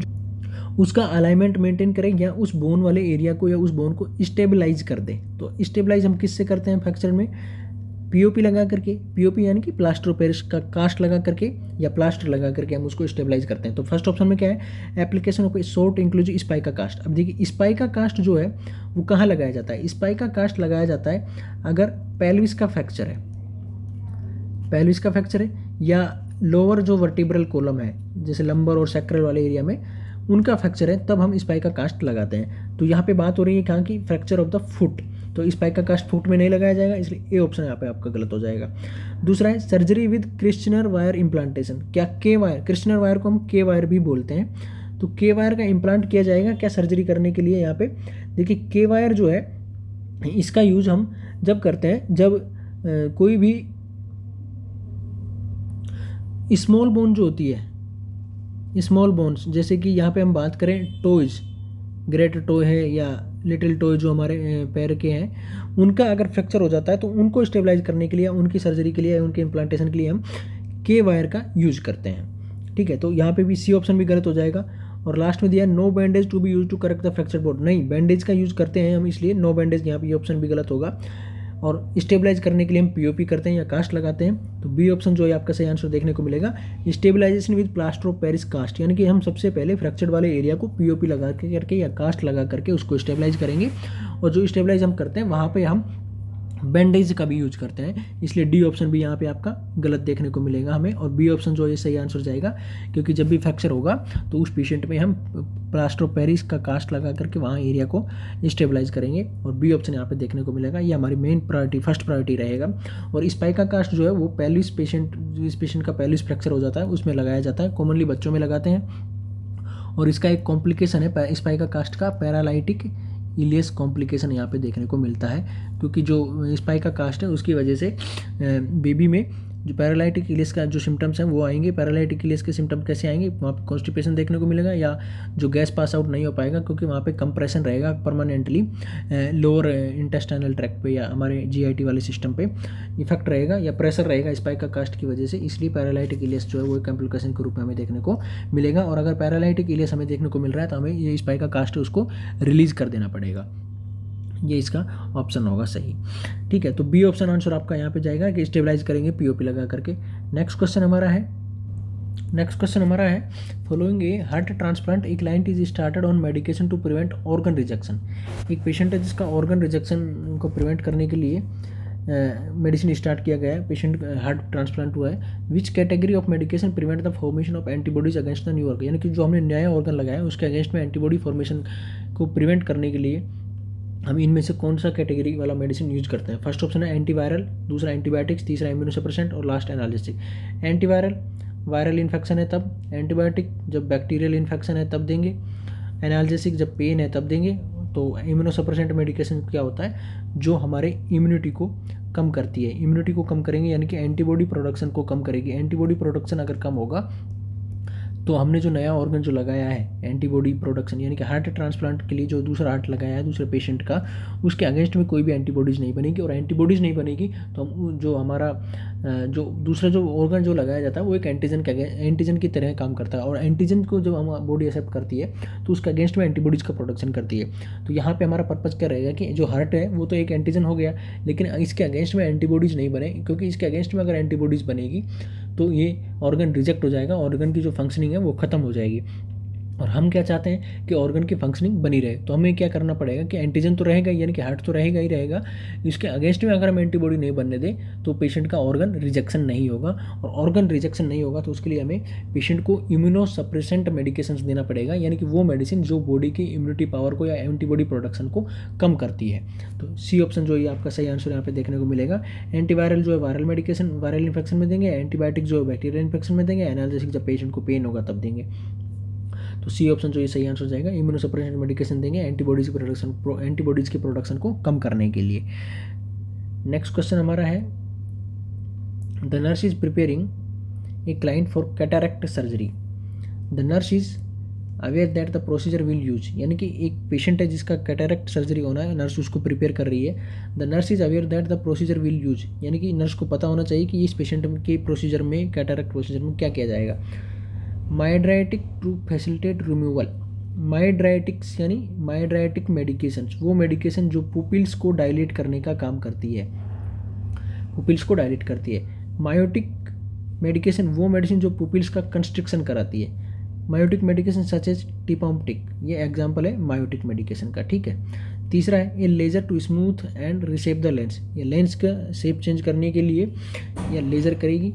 उसका अलाइनमेंट मेंटेन करें या उस बोन वाले एरिया को या उस बोन को स्टेबलाइज कर दें। तो स्टेबलाइज हम किससे करते हैं फ्रैक्चर में, पीओपी लगा करके, पीओपी यानी कि प्लास्टर ऑफ पेरिस का कास्ट लगा करके या प्लास्टर लगा करके हम उसको स्टेबलाइज करते हैं। तो फर्स्ट ऑप्शन में क्या है application of short inclusive spica cast. अब देखिए स्पाइका कास्ट जो है वो कहाँ लगाया जाता है, स्पाइका कास्ट लगाया जाता है अगर पेल्विस का फ्रैक्चर है, पेल्विस का फ्रैक्चर है या लोअर जो वर्टिब्रल कॉलम है जैसे लंबर और सैक्रल वाले एरिया में उनका फ्रैक्चर है, तब हम स्पाइका कास्ट लगाते हैं। तो यहाँ पे बात हो रही है कहाँ की, फ्रैक्चर ऑफ द फुट, तो स्पाइका कास्ट फुट में नहीं लगाया जाएगा, इसलिए ए ऑप्शन यहाँ पे आपका गलत हो जाएगा। दूसरा है surgery with Kirschner wire implantation, क्या के वायर, क्रिश्चनर वायर को हम के वायर भी बोलते हैं, तो के वायर का इम्प्लांट किया जाएगा क्या सर्जरी करने के लिए। यहाँ पे देखिए के वायर जो है इसका यूज हम जब करते हैं जब कोई भी स्मॉल बोन जो होती है, स्मॉल बोन्स जैसे कि यहाँ पे हम बात करें टोज, ग्रेट टो है या लिटिल टो जो हमारे पैर के हैं, उनका अगर फ्रैक्चर हो जाता है तो उनको स्टेबलाइज करने के लिए, उनकी सर्जरी के लिए, उनके इम्प्लांटेशन के लिए हम के वायर का यूज करते हैं। ठीक है, तो यहाँ पे भी सी ऑप्शन भी गलत हो जाएगा। और लास्ट में दिया no bandage to be use to correct the fracture bone, नहीं बैंडेज का यूज करते हैं हम, इसलिए नो बैंडेज यहाँ पे ये ऑप्शन भी गलत होगा। और स्टेबलाइज करने के लिए हम पीओपी करते हैं या कास्ट लगाते हैं, तो बी ऑप्शन जो है आपका सही आंसर देखने को मिलेगा stabilisation with plaster of Paris cast, यानी कि हम सबसे पहले फ्रैक्चर्ड वाले एरिया को पीओपी लगा करके या कास्ट लगा करके उसको स्टेबलाइज करेंगे, और जो स्टेबलाइज हम करते हैं वहाँ पे हम बैंडेज का भी यूज करते हैं, इसलिए डी ऑप्शन भी यहाँ पे आपका गलत देखने को मिलेगा हमें, और बी ऑप्शन जो है सही आंसर जाएगा, क्योंकि जब भी फ्रैक्चर होगा तो उस पेशेंट में हम प्लास्टर ऑफ पेरिस का कास्ट लगा करके वहाँ एरिया को स्टेबलाइज करेंगे, और बी ऑप्शन यहाँ पे देखने को मिलेगा, ये हमारी मेन प्रायोरिटी, फर्स्ट प्रायोरिटी रहेगा। और स्पाइका कास्ट जो है वो पेल्विस पेशेंट, जिस पेशेंट का पेल्विस फ्रैक्चर हो जाता है उसमें लगाया जाता है, कॉमनली बच्चों में लगाते हैं। और इसका एक कॉम्प्लिकेशन है स्पाइका कास्ट का, पैरालाइटिक इलियस कॉम्प्लिकेशन यहाँ पे देखने को मिलता है, क्योंकि जो स्पाइका कास्ट है उसकी वजह से बेबी में जो पैरालाइटिक इलियस का जो सिम्टम्स हैं वो आएंगे। पैरालाइटिक इलियस के सिम्टम कैसे आएंगे, वहाँ पे कॉन्स्टिपेशन देखने को मिलेगा, या जो गैस पास आउट नहीं हो पाएगा क्योंकि वहाँ पे कंप्रेशन रहेगा परमानेंटली लोअर इंटेस्टाइनल ट्रैक्ट पे या हमारे जीआईटी वाले सिस्टम पे इफेक्ट रहेगा, या प्रेशर रहेगा स्पाइका कास्ट की वजह से, इसलिए पैरालाइटिक इलियस जो है वो कॉम्प्लिकेशन के रूप में हमें देखने को मिलेगा। और अगर पैरालाइटिक इलियस हमें देखने को मिल रहा है तो हमें ये स्पाइका कास्ट है उसको रिलीज कर देना पड़ेगा, ये इसका ऑप्शन होगा सही। ठीक है, तो बी ऑप्शन आंसर आपका यहाँ पे जाएगा कि स्टेबलाइज करेंगे पीओपी लगा करके। नेक्स्ट क्वेश्चन हमारा है following a heart transplant a client is started on medication to prevent organ rejection, एक पेशेंट है जिसका ऑर्गन रिजेक्शन को प्रिवेंट करने के लिए मेडिसिन स्टार्ट किया गया है, पेशेंट हार्ट ट्रांसप्लांट हुआ है। Which category of medication prevent the formation of antibodies against the new organ, यानी कि जो हमने नया ऑर्गन लगाया है उसके अगेंस्ट में एंटीबॉडी फॉर्मेशन को प्रिवेंट करने के लिए हम इनमें से कौन सा कैटेगरी वाला मेडिसिन यूज करते हैं। फर्स्ट ऑप्शन है एंटीवायरल, दूसरा एंटीबायोटिक्स, तीसरा इम्यूनोसप्रेसेंट और last analysis. Antiviral viral infection है तब, एंटीबायोटिक जब बैक्टीरियल इन्फेक्शन है तब देंगे, एनालिसिस जब पेन है तब देंगे। तो इम्यूनोसप्रेसेंट मेडिकेशन क्या होता है, जो हमारे इम्यूनिटी को कम करती है, इम्यूनिटी को कम करेंगे यानी कि एंटीबॉडी प्रोडक्शन को कम करेगी। एंटीबॉडी प्रोडक्शन अगर कम होगा तो हमने जो नया ऑर्गन जो लगाया है एंटीबॉडी प्रोडक्शन, यानी कि हार्ट ट्रांसप्लांट के लिए जो दूसरा हार्ट लगाया है दूसरे पेशेंट का, उसके अगेंस्ट में कोई भी एंटीबॉडीज़ नहीं बनेगी। और एंटीबॉडीज़ नहीं बनेगी तो हम जो हमारा जो दूसरा जो ऑर्गन जो लगाया जाता है वो एक एंटीजन की तरह काम करता है। और एंटीजन को जब हम बॉडी एक्सेप्ट करती है तो उसके अगेंस्ट में एंटीबॉडीज़ का प्रोडक्शन करती है। तो यहाँ पे हमारा पर्पज़ क्या रहेगा कि जो हार्ट है वो तो एक एंटीजन हो गया, लेकिन इसके अगेंस्ट में एंटीबॉडीज़ नहीं बने, क्योंकि इसके अगेंस्ट में अगर एंटीबॉडीज़ बनेगी तो ये ऑर्गन रिजेक्ट हो जाएगा, ऑर्गन की जो फंक्शनिंग है वो ख़त्म हो जाएगी। और हम क्या चाहते हैं कि ऑर्गन की फंक्शनिंग बनी रहे। तो हमें क्या करना पड़ेगा कि एंटीजन तो रहेगा यानी कि हार्ट तो रहेगा ही रहेगा, इसके अगेंस्ट में अगर हम एंटीबॉडी नहीं बनने दें तो पेशेंट का ऑर्गन रिजेक्शन नहीं होगा। और ऑर्गन रिजेक्शन नहीं होगा तो उसके लिए हमें पेशेंट को इम्यूनो सप्रेसेंट मेडिकेशंस देना पड़ेगा, यानी कि वो मेडिसिन जो बॉडी की इम्यूनिटी पावर को या एंटीबॉडी प्रोडक्शन को कम करती है। तो सी ऑप्शन जो ये आपका सही आंसर यहाँ पे देखने को मिलेगा। एंटीवायरल जो है वायरल मेडिकेशन वायरल इन्फेक्शन में देंगे, एंटीबायोटिक जो है बैक्टीरियल इन्फेक्शन में देंगे, एनाल्जेसिक जब पेशेंट को पेन होगा तब देंगे। तो सी ऑप्शन जो ये सही आंसर जाएगा। इम्यूनोसप्रेशन मेडिकेशन देंगे एंटीबॉडीज़ के प्रोडक्शन को कम करने के लिए। नेक्स्ट क्वेश्चन हमारा है, the nurse is preparing a client for cataract surgery. The nurse is aware that the procedure will use, यानी कि एक पेशेंट है जिसका कैटरैक्ट सर्जरी होना है, नर्स उसको प्रिपेयर कर रही है। The nurse is aware that the procedure will use, यानी कि नर्स को पता होना चाहिए कि इस पेशेंट के प्रोसीजर में कैटरैक्ट प्रोसीजर में क्या किया जाएगा। माइड्राइटिक टू फैसिलिटेट रिमूवल, माइड्राइटिक्स यानी माइड्राइटिक मेडिकेशंस, वो मेडिकेशन जो पुपिल्स को डायलेट करने का काम करती है, पुपिल्स को डायलेट करती है। मायोटिक मेडिकेशन वो मेडिसिन जो पुपिल्स का कंस्ट्रिक्शन कराती है। मायोटिक मेडिकेशन सच एज टिपॉम्प्टिक, ये एग्जाम्पल है मायोटिक मेडिकेशन का, ठीक है। तीसरा है a laser to smooth and reshape the lens, ये लेंस का शेप चेंज करने के लिए या लेज़र करेगी,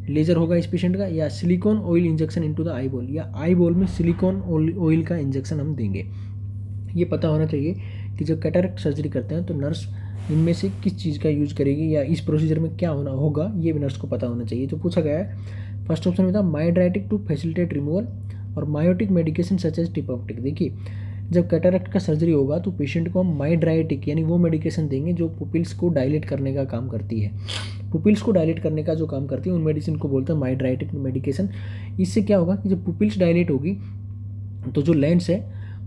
लेज़र होगा इस पेशेंट का, या silicon oil injection into the eye ball, या आई बॉल में सिलिकॉन ऑयल का इंजेक्शन हम देंगे। ये पता होना चाहिए कि जब कैटरैक्ट सर्जरी करते हैं तो नर्स इनमें से किस चीज़ का यूज़ करेगी या इस प्रोसीजर में क्या होना होगा, ये भी नर्स को पता होना चाहिए। जो पूछा गया है फर्स्ट ऑप्शन में था माइड्राइटिक टू फैसिलिटेट रिमूवल और मायोटिक मेडिकेशन सच एज टिपॉप्टिक। देखिए जब कैटरैक्ट का सर्जरी होगा तो पेशेंट को हम माइड्राइटिक यानी वो मेडिकेशन देंगे जो पुपिल्स को डायलेट करने का काम करती है। पुपिल्स को डायलेट करने का जो काम करती है उन मेडिसिन को बोलते हैं माइड्राइटिक मेडिकेशन। इससे क्या होगा कि जब पुपिल्स डायलेट होगी तो जो लेंस है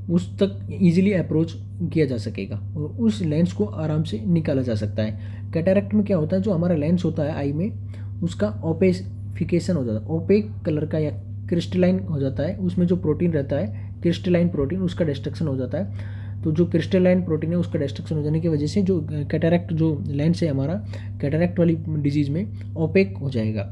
उस तक ईजिली अप्रोच किया जा सकेगा और उस लेंस को आराम से निकाला जा सकता है। कैटरैक्ट में क्या होता है, जो हमारा लेंस होता है आई में उसका ओपेफिकेशन हो जाता है, ओपेक कलर का या क्रिस्टलाइन हो जाता है, उसमें जो प्रोटीन रहता है क्रिस्टलाइन प्रोटीन उसका डिस्ट्रक्शन हो जाता है। तो जो क्रिस्टलाइन प्रोटीन है उसका डिस्ट्रक्शन हो जाने की वजह से जो कैटरैक्ट जो लेंस है हमारा कैटरैक्ट वाली डिजीज़ में ओपेक हो जाएगा,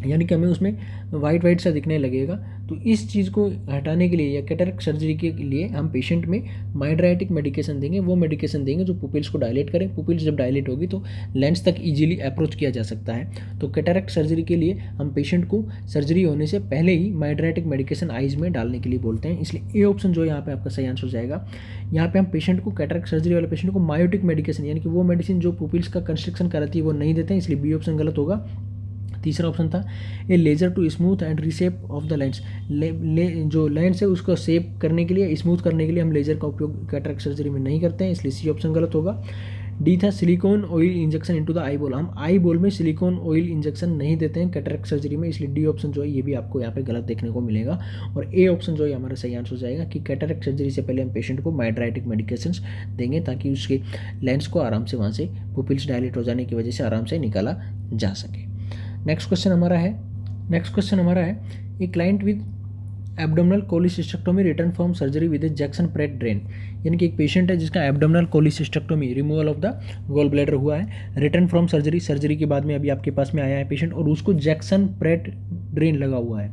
यानी कि हमें उसमें वाइट सा दिखने लगेगा। तो इस चीज़ को हटाने के लिए या कैटरैक्ट सर्जरी के लिए हम पेशेंट में माइड्राइटिक मेडिकेशन देंगे, वो मेडिकेशन देंगे जो पुपिल्स को डायलेट करें। पुपिल्स जब डायलेट होगी तो लेंस तक इजीली अप्रोच किया जा सकता है। तो कैटरैक्ट सर्जरी के लिए हम पेशेंट को सर्जरी होने से पहले ही माइड्राइटिक मेडिकेशन आइज़ में डालने के लिए बोलते हैं। इसलिए ए ऑप्शन जो यहाँ पे आपका सही आंसर हो जाएगा। यहाँ पे हम पेशेंट को कैटरैक्ट सर्जरी वाले पेशेंट को मायोटिक मेडिकेशन यानी कि वो मेडिसिन जो पुपिल्स का कंस्ट्रक्शन कराती है वो नहीं देते हैं, इसलिए बी ऑप्शन गलत होगा। तीसरा ऑप्शन था a laser to smooth and reshape of the lens, जो लेंस है उसको शेप करने के लिए स्मूथ करने के लिए हम लेज़र का उपयोग कैटरैक्ट सर्जरी में नहीं करते हैं, इसलिए सी ऑप्शन गलत होगा। डी था silicon oil injection into the eye ball, हम आई बॉल में सिलिकॉन ऑयल इंजेक्शन नहीं देते हैं कैटरैक्ट सर्जरी में, इसलिए डी ऑप्शन जो है ये भी आपको यहाँ पे गलत देखने को मिलेगा। और ए ऑप्शन जो है हमारा सही आंसर हो जाएगा कि कैटरैक्ट सर्जरी से पहले हम पेशेंट को माइड्राइटिक मेडिकेशंस देंगे ताकि उसके लेंस को आराम से वहाँ से पुपिल्स डायलेट हो जाने की वजह से आराम से निकाला जा सके। नेक्स्ट क्वेश्चन हमारा है a client with abdominal cholecystectomy return from surgery with a Jackson Pratt drain, यानी कि एक पेशेंट है जिसका abdominal cholecystectomy removal of the gallbladder हुआ है, रिटर्न फ्रॉम सर्जरी के बाद में अभी आपके पास में आया है पेशेंट और उसको जैक्सन प्रेट ड्रेन लगा हुआ है।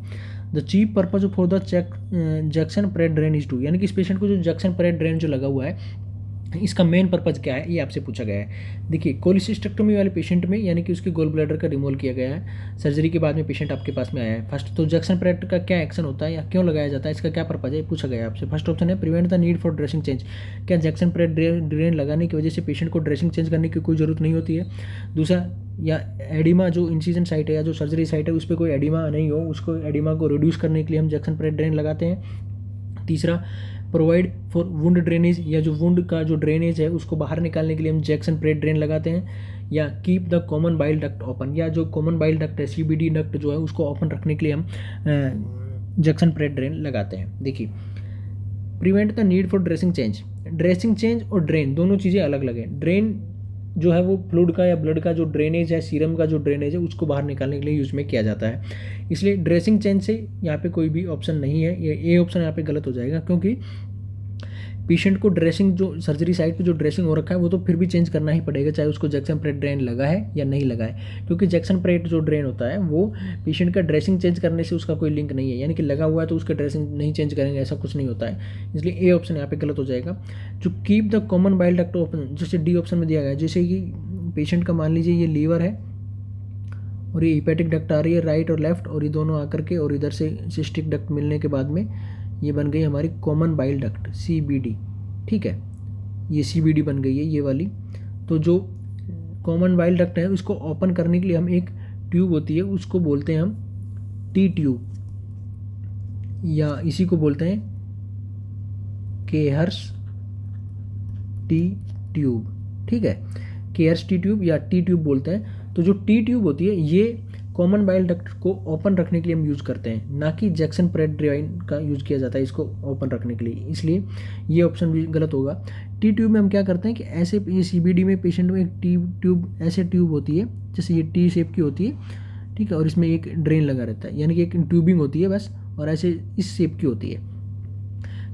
The chief purpose for the Jackson Pratt drain is to, यानी कि इस पेशेंट को जो जैक्सन प्रेट ड्रेन जो लगा हुआ है इसका मेन पर्पज़ क्या है ये आपसे पूछा गया है। देखिए कोलिसिस्टेक्टोमी वाले पेशेंट में यानी कि उसके गोल ब्लैडर का रिमूवल किया गया है, सर्जरी के बाद में पेशेंट आपके पास में आया है। फर्स्ट तो जैक्सन प्रेट का क्या एक्शन होता है या क्यों लगाया जाता है, इसका क्या पर्पज़ है पूछा गया है आपसे। फर्स्ट ऑप्शन है prevent the need for dressing change, क्या जैक्सन प्रेट ड्रेन लगाने की वजह से पेशेंट को ड्रेसिंग चेंज करने की कोई ज़रूरत नहीं होती है। दूसरा या एडिमा जो इंसिजन साइट है या जो सर्जरी साइट है उस पर कोई एडिमा नहीं हो, उसको एडिमा को रिड्यूस करने के लिए हम जैक्सन प्रेट ड्रेन लगाते हैं। तीसरा प्रोवाइड फॉर वुंड ड्रेनेज, या जो वुंड का जो ड्रेनेज है उसको बाहर निकालने के लिए हम जैक्सन प्रेट ड्रेन लगाते हैं। या keep the common bile duct open, या जो कॉमन बाइल डक्ट है CBD डक्ट जो है उसको ओपन रखने के लिए हम जक्सन प्रेट ड्रेन लगाते हैं। देखिए, prevent the need for dressing change. Dressing change और ड्रेन दोनों चीज़ें अलग अलग हैं। ड्रेन जो है वो फ्लूइड का या ब्लड का जो ड्रेनेज है, सीरम का जो ड्रेनेज है, उसको बाहर निकालने के लिए यूज में किया जाता है। इसलिए ड्रेसिंग चेंज से यहाँ पे कोई भी ऑप्शन नहीं है, ये ऑप्शन यहाँ पे गलत हो जाएगा, क्योंकि पेशेंट को ड्रेसिंग जो सर्जरी साइड पे जो ड्रेसिंग हो रखा है वो तो फिर भी चेंज करना ही पड़ेगा, चाहे उसको जैक्सन प्रेट ड्रेन लगा है या नहीं लगा है, क्योंकि जैक्सन प्रेट जो ड्रेन होता है वो पेशेंट का ड्रेसिंग चेंज करने से उसका कोई लिंक नहीं है, यानी कि लगा हुआ है तो उसका ड्रेसिंग नहीं चेंज करेंगे, ऐसा कुछ नहीं होता है। इसलिए ए ऑप्शन यहाँ पे गलत हो जाएगा। जो keep the common bile duct open, जैसे डी ऑप्शन में दिया गया है, जैसे कि पेशेंट का मान लीजिए ये लीवर है और ये हिपैटिक डक्ट आ रही है राइट और लेफ्ट, और ये दोनों आकर के और इधर से सिस्टिक डक्ट मिलने के बाद में ये बन गई हमारी कॉमन बाइल डक्ट CBD। ठीक है, ये CBD बन गई है ये वाली। तो जो कॉमन बाइल डक्ट है उसको ओपन करने के लिए हम एक ट्यूब होती है उसको बोलते हैं हम T ट्यूब, या इसी को बोलते हैं केहर्स T ट्यूब। ठीक है, केहर्स T ट्यूब या T ट्यूब बोलते हैं। तो जो T ट्यूब होती है ये कॉमन बाइल डक्ट को ओपन रखने के लिए हम यूज़ करते हैं, ना कि जैक्सन प्रेट ड्रेन का यूज़ किया जाता है इसको ओपन रखने के लिए, इसलिए ये ऑप्शन भी गलत होगा। T ट्यूब में हम क्या करते हैं कि ऐसे ये CBD में पेशेंट में एक ट्यूब ऐसे ट्यूब होती है जैसे ये T शेप की होती है। ठीक है, और इसमें एक ड्रेन लगा रहता है, यानी कि एक ट्यूबिंग होती है बस, और ऐसे इस शेप की होती है।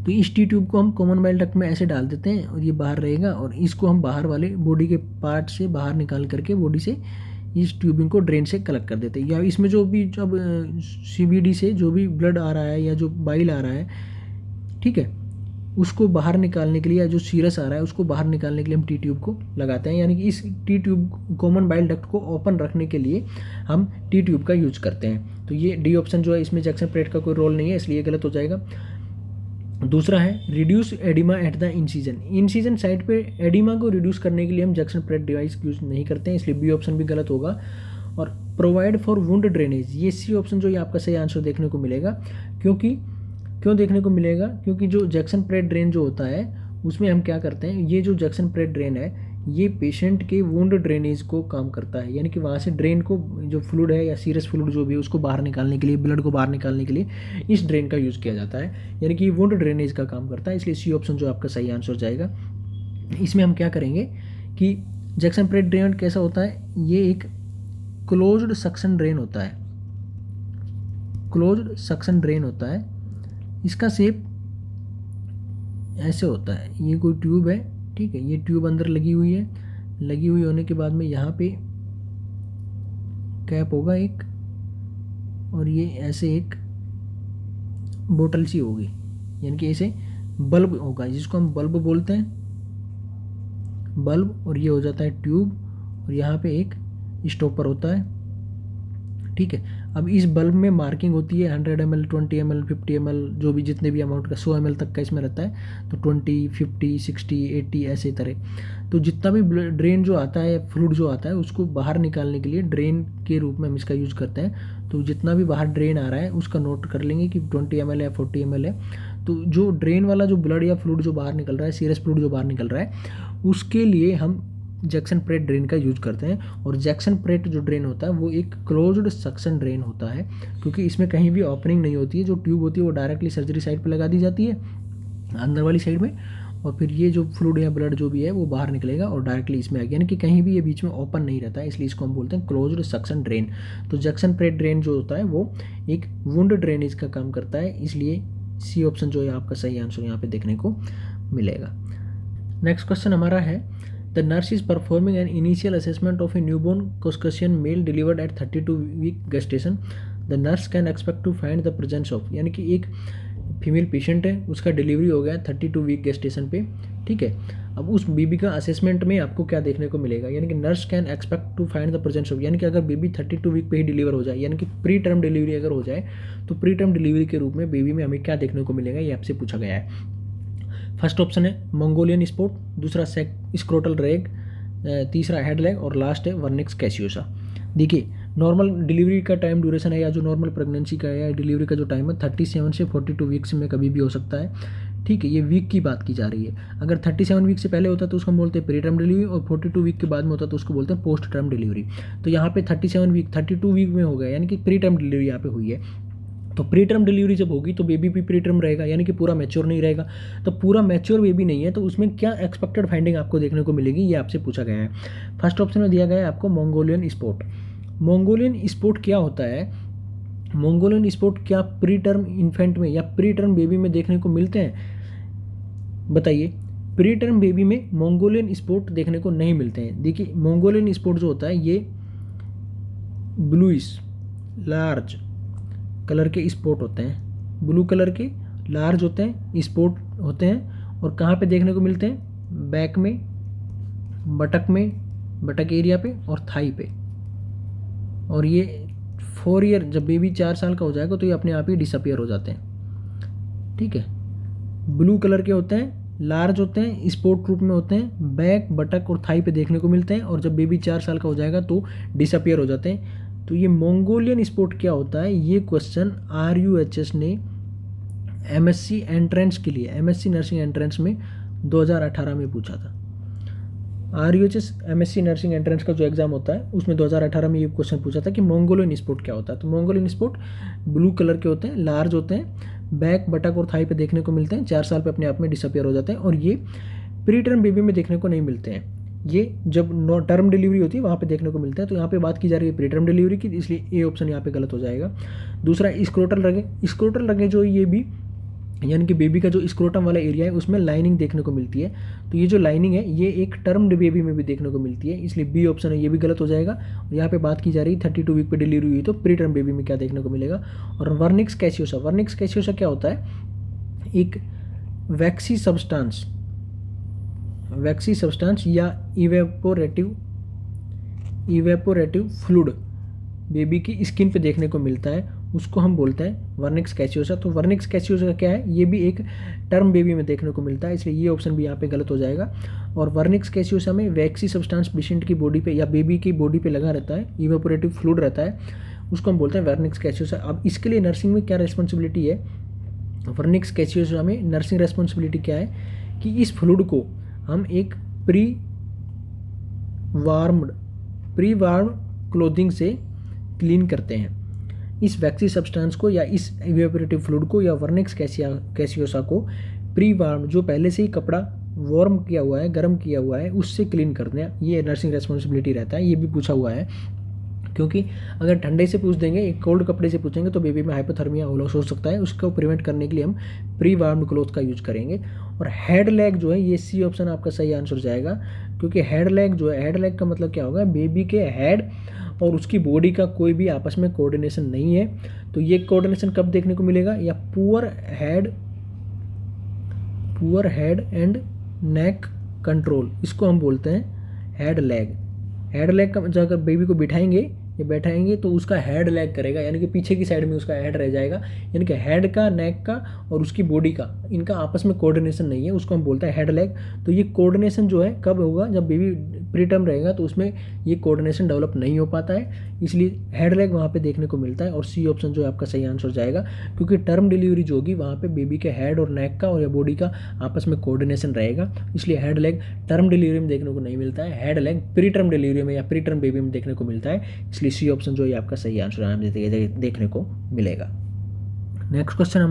तो इस T ट्यूब को हम कॉमन बाइल डक्ट में ऐसे डाल देते हैं और ये बाहर रहेगा, और इसको हम बाहर वाले बॉडी के पार्ट से बाहर निकाल करके बॉडी से इस ट्यूबिंग को ड्रेन से कलेक्ट कर देते हैं, या इसमें जो भी जब CBD से जो भी ब्लड आ रहा है या जो बाइल आ रहा है, ठीक है, उसको बाहर निकालने के लिए, या जो सीरस आ रहा है उसको बाहर निकालने के लिए हम T ट्यूब को लगाते हैं, यानी कि इस T tube common bile duct को ओपन रखने के लिए हम T ट्यूब का यूज करते हैं। तो ये डी ऑप्शन जो है इसमें जैक्सन प्रेट का कोई रोल नहीं है, इसलिए गलत हो जाएगा। दूसरा है reduce oedema at the incision. Incision side पे एडिमा को रिड्यूस करने के लिए हम जैक्सन प्रेट डिवाइस यूज़ नहीं करते हैं, इसलिए बी ऑप्शन भी गलत होगा। और प्रोवाइड फॉर वुंड ड्रेनेज, ये सी ऑप्शन जो ये आपका सही आंसर देखने को मिलेगा। क्यों देखने को मिलेगा? क्योंकि जो जैक्सन प्रेट ड्रेन जो होता है उसमें हम क्या करते हैं, ये जो जैक्सन प्रेट ड्रेन है ये पेशेंट के वुंड ड्रेनेज को काम करता है, यानी कि वहाँ से ड्रेन को जो फ्लूइड है या सीरस फ्लूइड जो भी है उसको बाहर निकालने के लिए, ब्लड को बाहर निकालने के लिए इस ड्रेन का यूज़ किया जाता है, यानी कि वुंड ड्रेनेज का काम करता है, इसलिए सी ऑप्शन जो आपका सही आंसर जाएगा। इसमें हम क्या करेंगे कि जैक्सन प्रेट ड्रेन कैसा होता है, ये एक क्लोज्ड सक्शन ड्रेन होता है, क्लोज्ड सक्शन ड्रेन होता है। इसका शेप ऐसे होता है, ये कोई ट्यूब है, ठीक है, ये ट्यूब अंदर लगी हुई है, लगी हुई होने के बाद में यहाँ पे कैप होगा एक, और ये ऐसे एक बोतल सी होगी, यानी कि ऐसे बल्ब होगा जिसको हम बल्ब बोलते हैं, बल्ब, और ये हो जाता है ट्यूब, और यहाँ पे एक स्टॉपर होता है, ठीक है। अब इस बल्ब में मार्किंग होती है 100 ml, 20 ml, 50 ml, जो भी जितने भी अमाउंट का 100 ml तक का इसमें रहता है, तो 20, 50, 60, 80 ऐसे तरह। तो जितना भी ड्रेन जो आता है, फ्लूइड जो आता है, उसको बाहर निकालने के लिए ड्रेन के रूप में हम इसका यूज़ करते हैं। तो जितना भी बाहर ड्रेन आ रहा है उसका नोट कर लेंगे कि 20 ml है, 40 ml है। तो जो ड्रेन वाला जो ब्लड या फ्लूइड जो बाहर निकल रहा है, सीरस फ्लूइड जो बाहर निकल रहा है, उसके लिए हम जैक्सन प्रेट ड्रेन का यूज करते हैं। और जैक्सन प्रेट जो ड्रेन होता है वो एक क्लोज्ड सक्शन ड्रेन होता है, क्योंकि इसमें कहीं भी ओपनिंग नहीं होती है। जो ट्यूब होती है वो डायरेक्टली सर्जरी साइड पे लगा दी जाती है, अंदर वाली साइड में, और फिर ये जो फ्लूइड या ब्लड जो भी है वो बाहर निकलेगा और डायरेक्टली इसमें आएगा, यानी कि कहीं भी ये बीच में ओपन नहीं रहता है, इसलिए इसको हम बोलते हैं क्लोज्ड सक्शन ड्रेन। तो जैक्सन प्रेट ड्रेन जो होता है वो एक वुंड ड्रेनेज का काम करता है, इसलिए सी ऑप्शन जो है आपका सही आंसर यहाँ पे देखने को मिलेगा। नेक्स्ट क्वेश्चन हमारा है, The nurse is performing an initial assessment of a newborn Caucasian male delivered at 32-week gestation. The nurse can expect to find the presence of, यानी कि एक फीमेल पेशेंट है, उसका डिलीवरी हो गया 32 वीक गेस्टेशन पे, ठीक है। अब उस बेबी का असेसमेंट में आपको क्या देखने को मिलेगा, यानी कि nurse can expect to find the presence of, यानी कि अगर बेबी 32 वीक पे ही डिलीवर हो जाए, यानी कि प्री टर्म डिलीवरी अगर हो जाए, तो प्री टर्म डिलीवरी के रूप में बेबी में हमें क्या देखने को मिलेगा, ये आपसे पूछा गया है। फर्स्ट ऑप्शन है मंगोलियन स्पॉट, दूसरा स्क्रोटल रैग, तीसरा हेड लैग, और लास्ट है वर्निक्स कैसियोसा। देखिए, नॉर्मल डिलीवरी का टाइम ड्यूरेशन है, या जो नॉर्मल प्रेगनेंसी का है या डिलीवरी का जो टाइम है 37 से 42 वीक्स में कभी भी हो सकता है, ठीक है। ये वीक की बात की जा रही है। अगर 37 वीक से पहले होता है तो उसको हम बोलते हैं प्री टर्म डिलीवरी, और 42 वीक के बाद में होता है तो उसको बोलते हैं पोस्ट टर्म डिलीवरी। तो यहाँ पे 32 वीक में हो गया, यानी कि प्री टर्म डिलीवरी यहाँ पे हुई है। तो प्री टर्म डिलीवरी जब होगी तो बेबी भी प्री टर्म रहेगा, यानी कि पूरा मैच्योर नहीं रहेगा। तो पूरा मैच्योर बेबी नहीं है, तो उसमें क्या एक्सपेक्टेड फाइंडिंग आपको देखने को मिलेगी, ये आपसे पूछा गया है। फर्स्ट ऑप्शन में दिया गया है आपको मंगोलियन स्पॉट। मंगोलियन स्पॉट क्या होता है? मंगोलियन स्पॉट क्या प्री टर्म इन्फेंट में या प्री टर्म बेबी में देखने को मिलते हैं? बताइए। प्री टर्म बेबी में मंगोलियन स्पॉट देखने को नहीं मिलते हैं। देखिए मंगोलियन स्पॉट जो होता है ये ब्लूइश लार्ज कलर के स्पॉट होते हैं, ब्लू कलर के लार्ज होते हैं, स्पॉट होते हैं। और कहाँ पे देखने को मिलते हैं? बैक में, बटक में, बटक एरिया पे और थाई पे। और ये 4 ईयर, जब बेबी 4 साल का हो जाएगा तो ये अपने आप ही डिसअपियर हो जाते हैं। ठीक है, ब्लू कलर के होते हैं, लार्ज होते हैं, स्पॉट रूप में होते हैं, बैक, बटक और थाई पे देखने को मिलते हैं। और जब बेबी 4 साल का हो जाएगा तो डिसअपियर हो जाते हैं। तो ये मंगोलियन स्पॉट क्या होता है, ये क्वेश्चन RUHS ने MSc एंट्रेंस के लिए, MSc नर्सिंग एंट्रेंस में 2018 में पूछा था। RUHS MSc नर्सिंग एंट्रेंस का जो एग्जाम होता है उसमें 2018 में ये क्वेश्चन पूछा था कि मंगोलियन स्पॉट क्या होता है। तो मंगोलियन स्पॉट ब्लू कलर के होते हैं, लार्ज होते हैं, बैक, बटक और थाई पे देखने को मिलते हैं, 4 साल पे अपने आप में डिसअपियर हो जाते हैं। और ये प्री टर्म बेबी में देखने को नहीं मिलते हैं, ये जब नो टर्म डिलीवरी होती है वहाँ पे देखने को मिलते हैं। तो यहाँ पे बात की जा रही है प्री टर्म डिलीवरी की, इसलिए ए ऑप्शन यहाँ पे गलत हो जाएगा। दूसरा स्क्रोटल रगे, स्क्रोटल रगे जो ये भी यानी कि बेबी का जो स्क्रोटम वाला एरिया है उसमें लाइनिंग देखने को मिलती है। तो ये जो लाइनिंग है ये एक टर्म्ड बेबी में भी देखने को मिलती है, इसलिए बी ऑप्शन है ये भी गलत हो जाएगा। और यहाँ पे बात की जा रही है 32 वीक पे डिलीवरी हुई तो प्री टर्म बेबी में क्या देखने को मिलेगा। और वर्निक्स कैसियोसा, वर्निक्स कैसियोसा क्या होता है? एक वैक्सी सब्सटेंस या इवेपोरेटिव फ्लूइड बेबी की स्किन पे देखने को मिलता है, उसको हम बोलते हैं वर्निक्स कैसियोसा। तो वर्निक्स कैसियोसा क्या है? ये भी एक टर्म बेबी में देखने को मिलता है, इसलिए ये ऑप्शन भी यहाँ पे गलत हो जाएगा। और वर्निक्स कैसियोसा में वैक्सी सब्सटेंस पेशेंट की बॉडी पे या बेबी की बॉडी पे लगा रहता है, इवेपोरेटिव फ्लूइड रहता है, उसको हम बोलते हैं वर्निक्स कैसियोसा। अब इसके लिए नर्सिंग में क्या रिस्पॉन्सिबिलिटी है? वर्निक्स कैसियोसा में नर्सिंग रिस्पॉन्सिबिलिटी क्या है कि इस फ्लूइड को हम एक प्री वार्म क्लोथिंग से क्लीन करते हैं। इस वैक्सी सब्सटेंस को या इस इवेपोरेटिव फ्लूइड को या वर्निक्स कैसियोसा को प्री वार्म, जो पहले से ही कपड़ा वार्म किया हुआ है, गर्म किया हुआ है, उससे क्लीन करते हैं। ये नर्सिंग रेस्पॉन्सिबिलिटी रहता है। ये भी पूछा हुआ है, क्योंकि अगर ठंडे से पूछ देंगे, एक कोल्ड कपड़े से पूछेंगे तो बेबी में हाइपोथर्मिया हो सकता है, उसको प्रिवेंट करने के लिए हम प्री वार्म्ड क्लोथ का यूज करेंगे। और हेड लेग जो है ये सी ऑप्शन आपका सही आंसर जाएगा, क्योंकि हेड लेग जो है, हेड लेग का मतलब क्या होगा? बेबी के हेड और उसकी बॉडी का कोई भी आपस में कोऑर्डिनेशन नहीं है। तो ये कोऑर्डिनेशन कब देखने को मिलेगा? या poor head and neck control, इसको हम बोलते हैं हेड लेग। हेड लेग का जब अगर बेबी को बैठाएंगे तो उसका हेड लैग करेगा, यानी कि पीछे की साइड में उसका हेड रह जाएगा, यानी कि हेड का, नेक का और उसकी बॉडी का, इनका आपस में कोऑर्डिनेशन नहीं है, उसको हम बोलते हैं हेड लैग। तो ये कोऑर्डिनेशन जो है कब होगा? जब बेबी प्री टर्म रहेगा तो उसमें ये कोऑर्डिनेशन डेवलप नहीं हो पाता है, इसलिए हेड लैग वहाँ पे देखने को मिलता है। और सी ऑप्शन जो है आपका सही आंसर जाएगा, क्योंकि टर्म डिलीवरी जो होगी वहाँ पे बेबी के हेड और नेक का और या बॉडी का आपस में कोऑर्डिनेशन रहेगा, इसलिए हेड लैग टर्म डिलीवरी में देखने को नहीं मिलता है, head lag pre term delivery में या प्री टर्म बेबी में देखने को मिलता है, इसलिए सी ऑप्शन जो है आपका सही आंसर देखने को मिलेगा। नेक्स्ट क्वेश्चन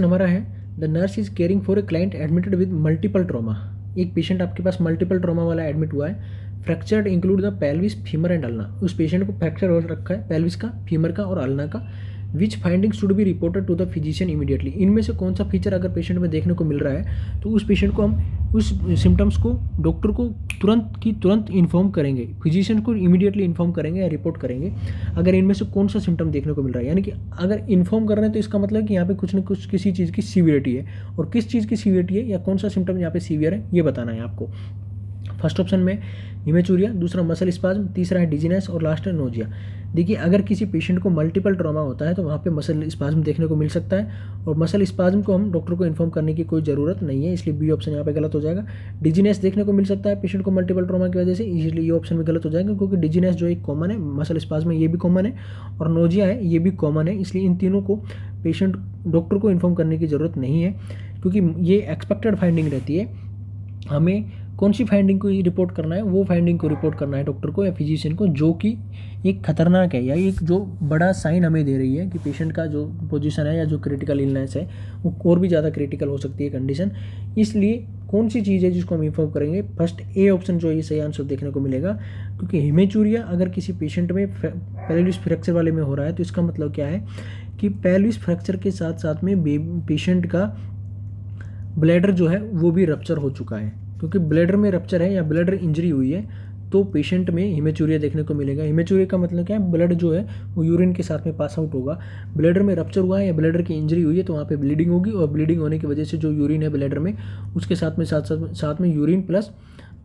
हमारा है the nurse is caring for a client admitted with multiple trauma. एक पेशेंट आपके पास मल्टीपल ट्रॉमा वाला एडमिट हुआ है, fractured include the pelvis, femur and ulna. उस पेशेंट को फ्रैक्चर हो रखा है पेल्विस का, फीमर का और अल्ना का। Which finding should be reported to the physician immediately. इनमें से कौन सा फीचर अगर पेशेंट में देखने को मिल रहा है तो उस पेशेंट को हम उस सिम्टम्स को डॉक्टर को तुरंत इन्फॉर्म करेंगे, फिजिशियन को इमीडिएटली इन्फॉर्म करेंगे या रिपोर्ट करेंगे अगर इनमें से कौन सा सिम्टम देखने को मिल रहा है। यानी कि अगर इन्फॉर्म कर रहे हैं तो इसका मतलब कि यहाँ पे कुछ न कुछ किसी चीज़ की सीवियरिटी है, और किस चीज़ की सीवियरिटी है या कौन सा सिम्टम यहाँ पे सीवियर है ये बताना है आपको। फर्स्ट ऑप्शन में हिमेचूरिया, दूसरा मसल स्पाज्म, तीसरा है डिजीनेस और लास्ट है नोजिया। देखिए अगर किसी पेशेंट को मल्टीपल ट्रॉमा होता है तो वहाँ पे मसल स्पाज्म देखने को मिल सकता है, और मसल स्पाज्म को हम डॉक्टर को इन्फॉर्म करने की कोई ज़रूरत नहीं है, इसलिए बी ऑप्शन यहाँ पे गलत हो जाएगा। डिजीनेस देखने को मिल सकता है पेशेंट को मल्टीपल ट्रॉमा की वजह से, इसलिए ये ऑप्शन भी गलत हो जाएगा, क्योंकि डिजीनेस जो एक कॉमन है, मसल स्पाज्म ये भी कॉमन है और नोजिया है ये भी कॉमन है, इसलिए इन तीनों को पेशेंट डॉक्टर को इन्फॉर्म करने की ज़रूरत नहीं है, क्योंकि ये एक्सपेक्टेड फाइंडिंग रहती है। हमें कौन सी फाइंडिंग को रिपोर्ट करना है? वो फाइंडिंग को रिपोर्ट करना है डॉक्टर को या फिजिशियन को जो कि एक खतरनाक है या एक जो बड़ा साइन हमें दे रही है कि पेशेंट का जो पोजीशन है या जो क्रिटिकल इलनेस है वो और भी ज़्यादा क्रिटिकल हो सकती है कंडीशन। इसलिए कौन सी चीज़ है जिसको हम इन्फॉर्म करेंगे? फर्स्ट ए ऑप्शन जो है ये सही आंसर देखने को मिलेगा, क्योंकि हेमेचूरिया अगर किसी पेशेंट में पेल्विस फ्रैक्चर वाले में हो रहा है तो इसका मतलब क्या है कि पेल्विस फ्रैक्चर के साथ साथ में पेशेंट का ब्लैडर जो है वो भी रप्चर हो चुका है। क्योंकि ब्लैडर में रप्चर है या ब्लैडर इंजरी हुई है तो पेशेंट में हेमेचूरिया देखने को मिलेगा। हेमेचूरिया का मतलब क्या है? ब्लड जो है वो यूरिन के साथ में पास आउट होगा। ब्लैडर में रप्चर हुआ है या ब्लैडर की इंजरी हुई है तो वहाँ पे ब्लीडिंग होगी, और ब्लीडिंग होने की वजह से जो यूरिन है ब्लैडर में उसके साथ में यूरिन प्लस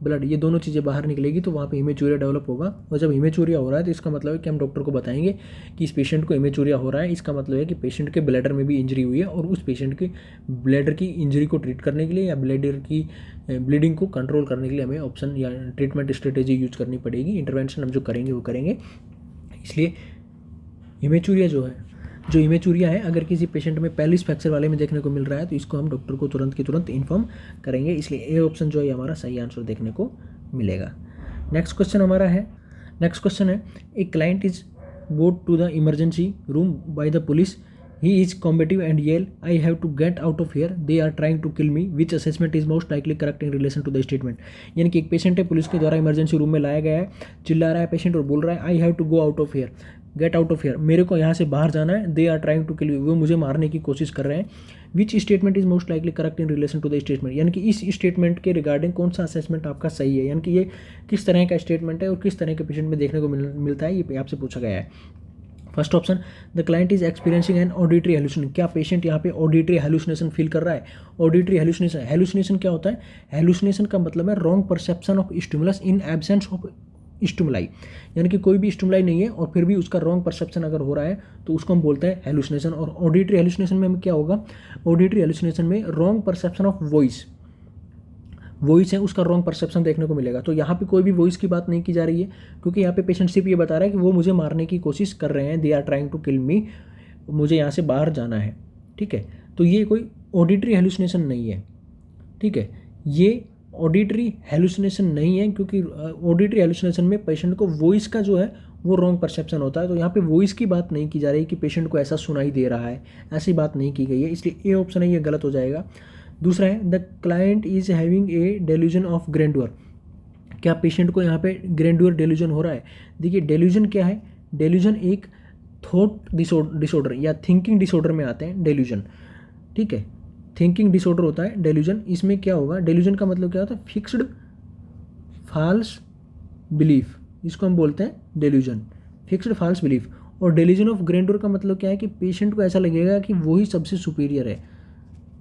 ब्लड, ये दोनों चीज़ें बाहर निकलेगी तो वहाँ पे हेमेचूरिया डेवलप होगा। और जब हेमेचूरिया हो रहा है तो इसका मतलब है कि हम डॉक्टर को बताएंगे कि इस पेशेंट को हेमेचूरिया हो रहा है। इसका मतलब है कि पेशेंट के ब्लैडर में भी इंजरी हुई है और उस पेशेंट के ब्लैडर की इंजरी को ट्रीट करने के लिए या ब्लैडर की ब्लीडिंग को कंट्रोल करने के लिए हमें ऑप्शन या ट्रीटमेंट स्ट्रेटेजी यूज करनी पड़ेगी। इंटरवेंशन हम जो करेंगे वो करेंगे। इसलिए हेमेचूरिया है अगर किसी पेशेंट में पेल्विस फ्रैक्चर वाले में देखने को मिल रहा है तो इसको हम डॉक्टर को तुरंत की तुरंत इन्फॉर्म करेंगे। इसलिए ए ऑप्शन जो है हमारा सही आंसर देखने को मिलेगा। नेक्स्ट क्वेश्चन है a client is brought to the emergency room by the police. He is combative and yell, I have to get out of here. They are trying to kill me. Which assessment is most likely correct in relation to the statement? यानी कि एक patient है, police के द्वारा emergency room में लाया गया है, चिल्ला रहा है पेशेंट और बोल रहा है I have to go out of here, get out of here, मेरे को यहाँ से बाहर जाना है। They are trying to kill you, वो मुझे मारने की कोशिश कर रहे हैं। Which statement is most likely correct in relation to the statement? यानी कि इस स्टेटमेंट के रिगार्डिंग कौन सा असेसमेंट आपका सही है, यानी कि ये किस तरह का स्टेटमेंट है और किस तरह के पेशेंट में देखने को मिलता है, ये आपसे पूछा गया है। First option, the client is experiencing an auditory hallucination. क्या पेशेंट यहाँ पे ऑडिटरी हेलुसिनेशन फील कर रहा है? ऑडिटरी हेलुसिनेशन क्या होता है? हेलुसिनेशन का मतलब है wrong perception of stimulus in absence of stimuli, यानी कि कोई भी स्टिमुलाई नहीं है और फिर भी उसका रॉन्ग परसेप्शन अगर हो रहा है तो उसको हम बोलते हैं हेलुसिनेशन। और ऑडिटरी हेलुसिनेशन में क्या होगा? ऑडिटरी हेलुसिनेशन में रॉन्ग परसेप्शन ऑफ वॉइस है, उसका रॉन्ग परसेप्शन देखने को मिलेगा। तो यहाँ पे कोई भी वॉइस की बात नहीं की जा रही है, क्योंकि यहाँ पे पेशेंट सिर्फ ये बता रहा है कि वो मुझे मारने की कोशिश कर रहे हैं, they are trying to kill me, मुझे यहाँ से बाहर जाना है। ठीक है, तो ये कोई ऑडिटरी हेलुसिनेशन नहीं है। ठीक है, ये ऑडिटरी हेलुसिनेशन नहीं है, क्योंकि ऑडिटरी हेलुसिनेशन में पेशेंट को वॉइस का जो है वो रॉन्ग परसेप्शन होता है। तो यहाँ पे वॉइस की बात नहीं की जा रही कि पेशेंट को ऐसा सुनाई दे रहा है, ऐसी बात नहीं की गई है, इसलिए ए ऑप्शन है ये गलत हो जाएगा। दूसरा है the client is having a delusion of grandeur. क्या पेशेंट को यहाँ पे ग्रैंडुअर डेल्यूजन हो रहा है? देखिए डेल्यूजन क्या है? डेल्यूजन एक थॉट डिसऑर्डर या थिंकिंग डिसऑर्डर में आते हैं डेल्यूजन। ठीक है, थिंकिंग डिसऑर्डर होता है डेल्यूजन। इसमें क्या होगा? डेल्यूजन का मतलब क्या होता है? फिक्स्ड फॉल्स बिलीफ, इसको हम बोलते हैं डेल्यूजन, फिक्स्ड फॉल्स बिलीफ। और डेल्यूजन ऑफ ग्रैंडुअर का मतलब क्या है कि पेशेंट को ऐसा लगेगा कि वो ही सबसे सुपीरियर है,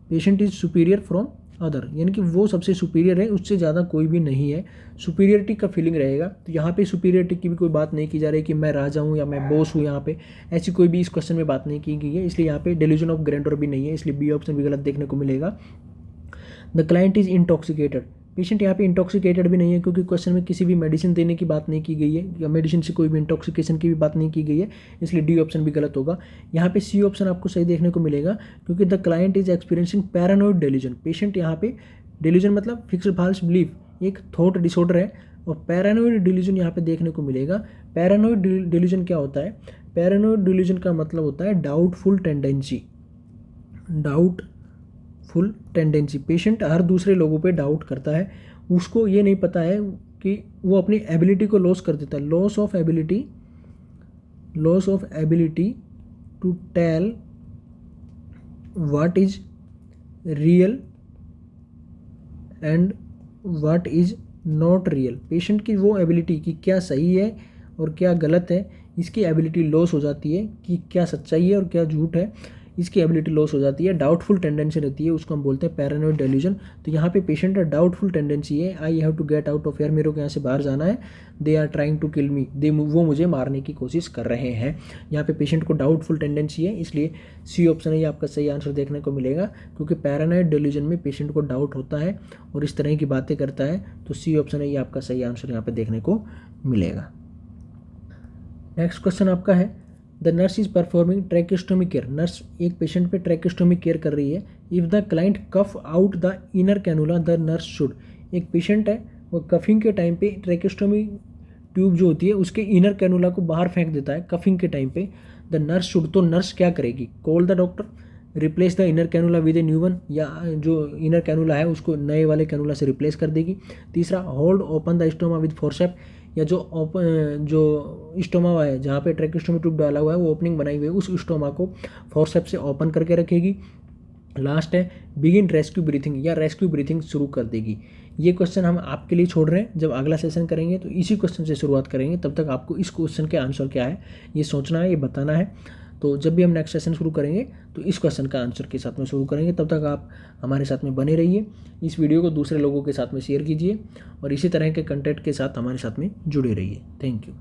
patient is superior from other, यानी कि वो सबसे सुपीरियर है, उससे ज़्यादा कोई भी नहीं है, सुपीरियरिटी का फीलिंग रहेगा। तो यहाँ पे सुपीरियरिटी की भी कोई बात नहीं की जा रही कि मैं राजा हूँ या मैं बॉस हूँ, यहाँ पे ऐसी कोई भी इस क्वेश्चन में बात नहीं की गई है, इसलिए यहाँ पे डेल्यूजन ऑफ ग्रैंडुअर भी नहीं है, इसलिए बी ऑप्शन भी गलत देखने को मिलेगा। The client is intoxicated, patient यहाँ पे इंटॉक्सिकेटेड भी नहीं है, क्योंकि क्वेश्चन में किसी भी मेडिसिन देने की बात नहीं की गई है या मेडिसिन से कोई भी इंटॉक्सिकेशन की भी बात नहीं की गई है, इसलिए डी ऑप्शन भी गलत होगा। यहाँ पे सी ऑप्शन आपको सही देखने को मिलेगा, क्योंकि the client is experiencing paranoid delusion. Patient यहाँ पे डेल्यूजन मतलब फिक्स्ड फॉल्स बिलीफ, एक थॉट डिसऑर्डर है, और पैरानोइड डेल्यूजन यहाँ पे देखने को मिलेगा। पैरानोइड डेल्यूजन क्या होता है? पैरानोइड डेल्यूजन का मतलब होता है डाउटफुल टेंडेंसी। पेशेंट हर दूसरे लोगों पे डाउट करता है, उसको ये नहीं पता है कि वो अपनी एबिलिटी को लॉस कर देता है, loss of ability to tell what is real and what is not real. Patient की वो एबिलिटी कि क्या सही है और क्या गलत है, इसकी एबिलिटी लॉस हो जाती है कि क्या सच्चाई है और क्या झूठ है, इसकी एबिलिटी लॉस हो जाती है, डाउटफुल टेंडेंसी रहती है, उसको हम बोलते हैं पैरानोइड डेल्यूजन। तो यहाँ पे पेशेंट का डाउटफुल टेंडेंसी है, I have to get out of here, मेरे को यहाँ से बाहर जाना है, they are trying to kill me, वो मुझे मारने की कोशिश कर रहे हैं। यहाँ पे पेशेंट को डाउटफुल टेंडेंसी है, इसलिए सी ऑप्शन है ये आपका सही आंसर देखने को मिलेगा, क्योंकि पैरानोइड डेल्यूजन में पेशेंट को डाउट होता है और इस तरह की बातें करता है, तो सी ऑप्शन है ये आपका सही आंसर यहाँ पे देखने को मिलेगा। नेक्स्ट क्वेश्चन आपका है the nurse is performing tracheostomy care. Nurse एक पेशेंट पे ट्रैकेस्टोमी केयर कर रही है। If the client cough out the inner cannula the nurse should. एक पेशेंट है, वो कफिंग के टाइम पे ट्रैकेस्टोमी ट्यूब जो होती है उसके इनर कैनुला को बाहर फेंक देता है कफिंग के टाइम पे। द नर्स शुड, तो नर्स क्या करेगी, call the doctor, replace the inner cannula with a new one, या जो इनर कैनुला है उसको नए वाले कैनुला से रिप्लेस कर देगी। तीसरा, hold open the stoma with forceps, या जो स्टोमा है जहाँ पे ट्रैकेस्टोमी ट्यूब डाला हुआ है वो ओपनिंग बनाई हुई है, उस स्टोमा को फोर्सेप से ओपन करके रखेगी। लास्ट है, बिगिन रेस्क्यू ब्रीथिंग, या रेस्क्यू ब्रीथिंग शुरू कर देगी। ये क्वेश्चन हम आपके लिए छोड़ रहे हैं, जब अगला सेशन करेंगे तो इसी क्वेश्चन से शुरुआत करेंगे। तब तक आपको इस क्वेश्चन के आंसर क्या है ये सोचना है, ये बताना है। तो जब भी हम नेक्स्ट सेशन शुरू करेंगे तो इस क्वेश्चन का आंसर के साथ में शुरू करेंगे। तब तक आप हमारे साथ में बने रहिए, इस वीडियो को दूसरे लोगों के साथ में शेयर कीजिए और इसी तरह के कंटेंट के साथ हमारे साथ में जुड़े रहिए। Thank you.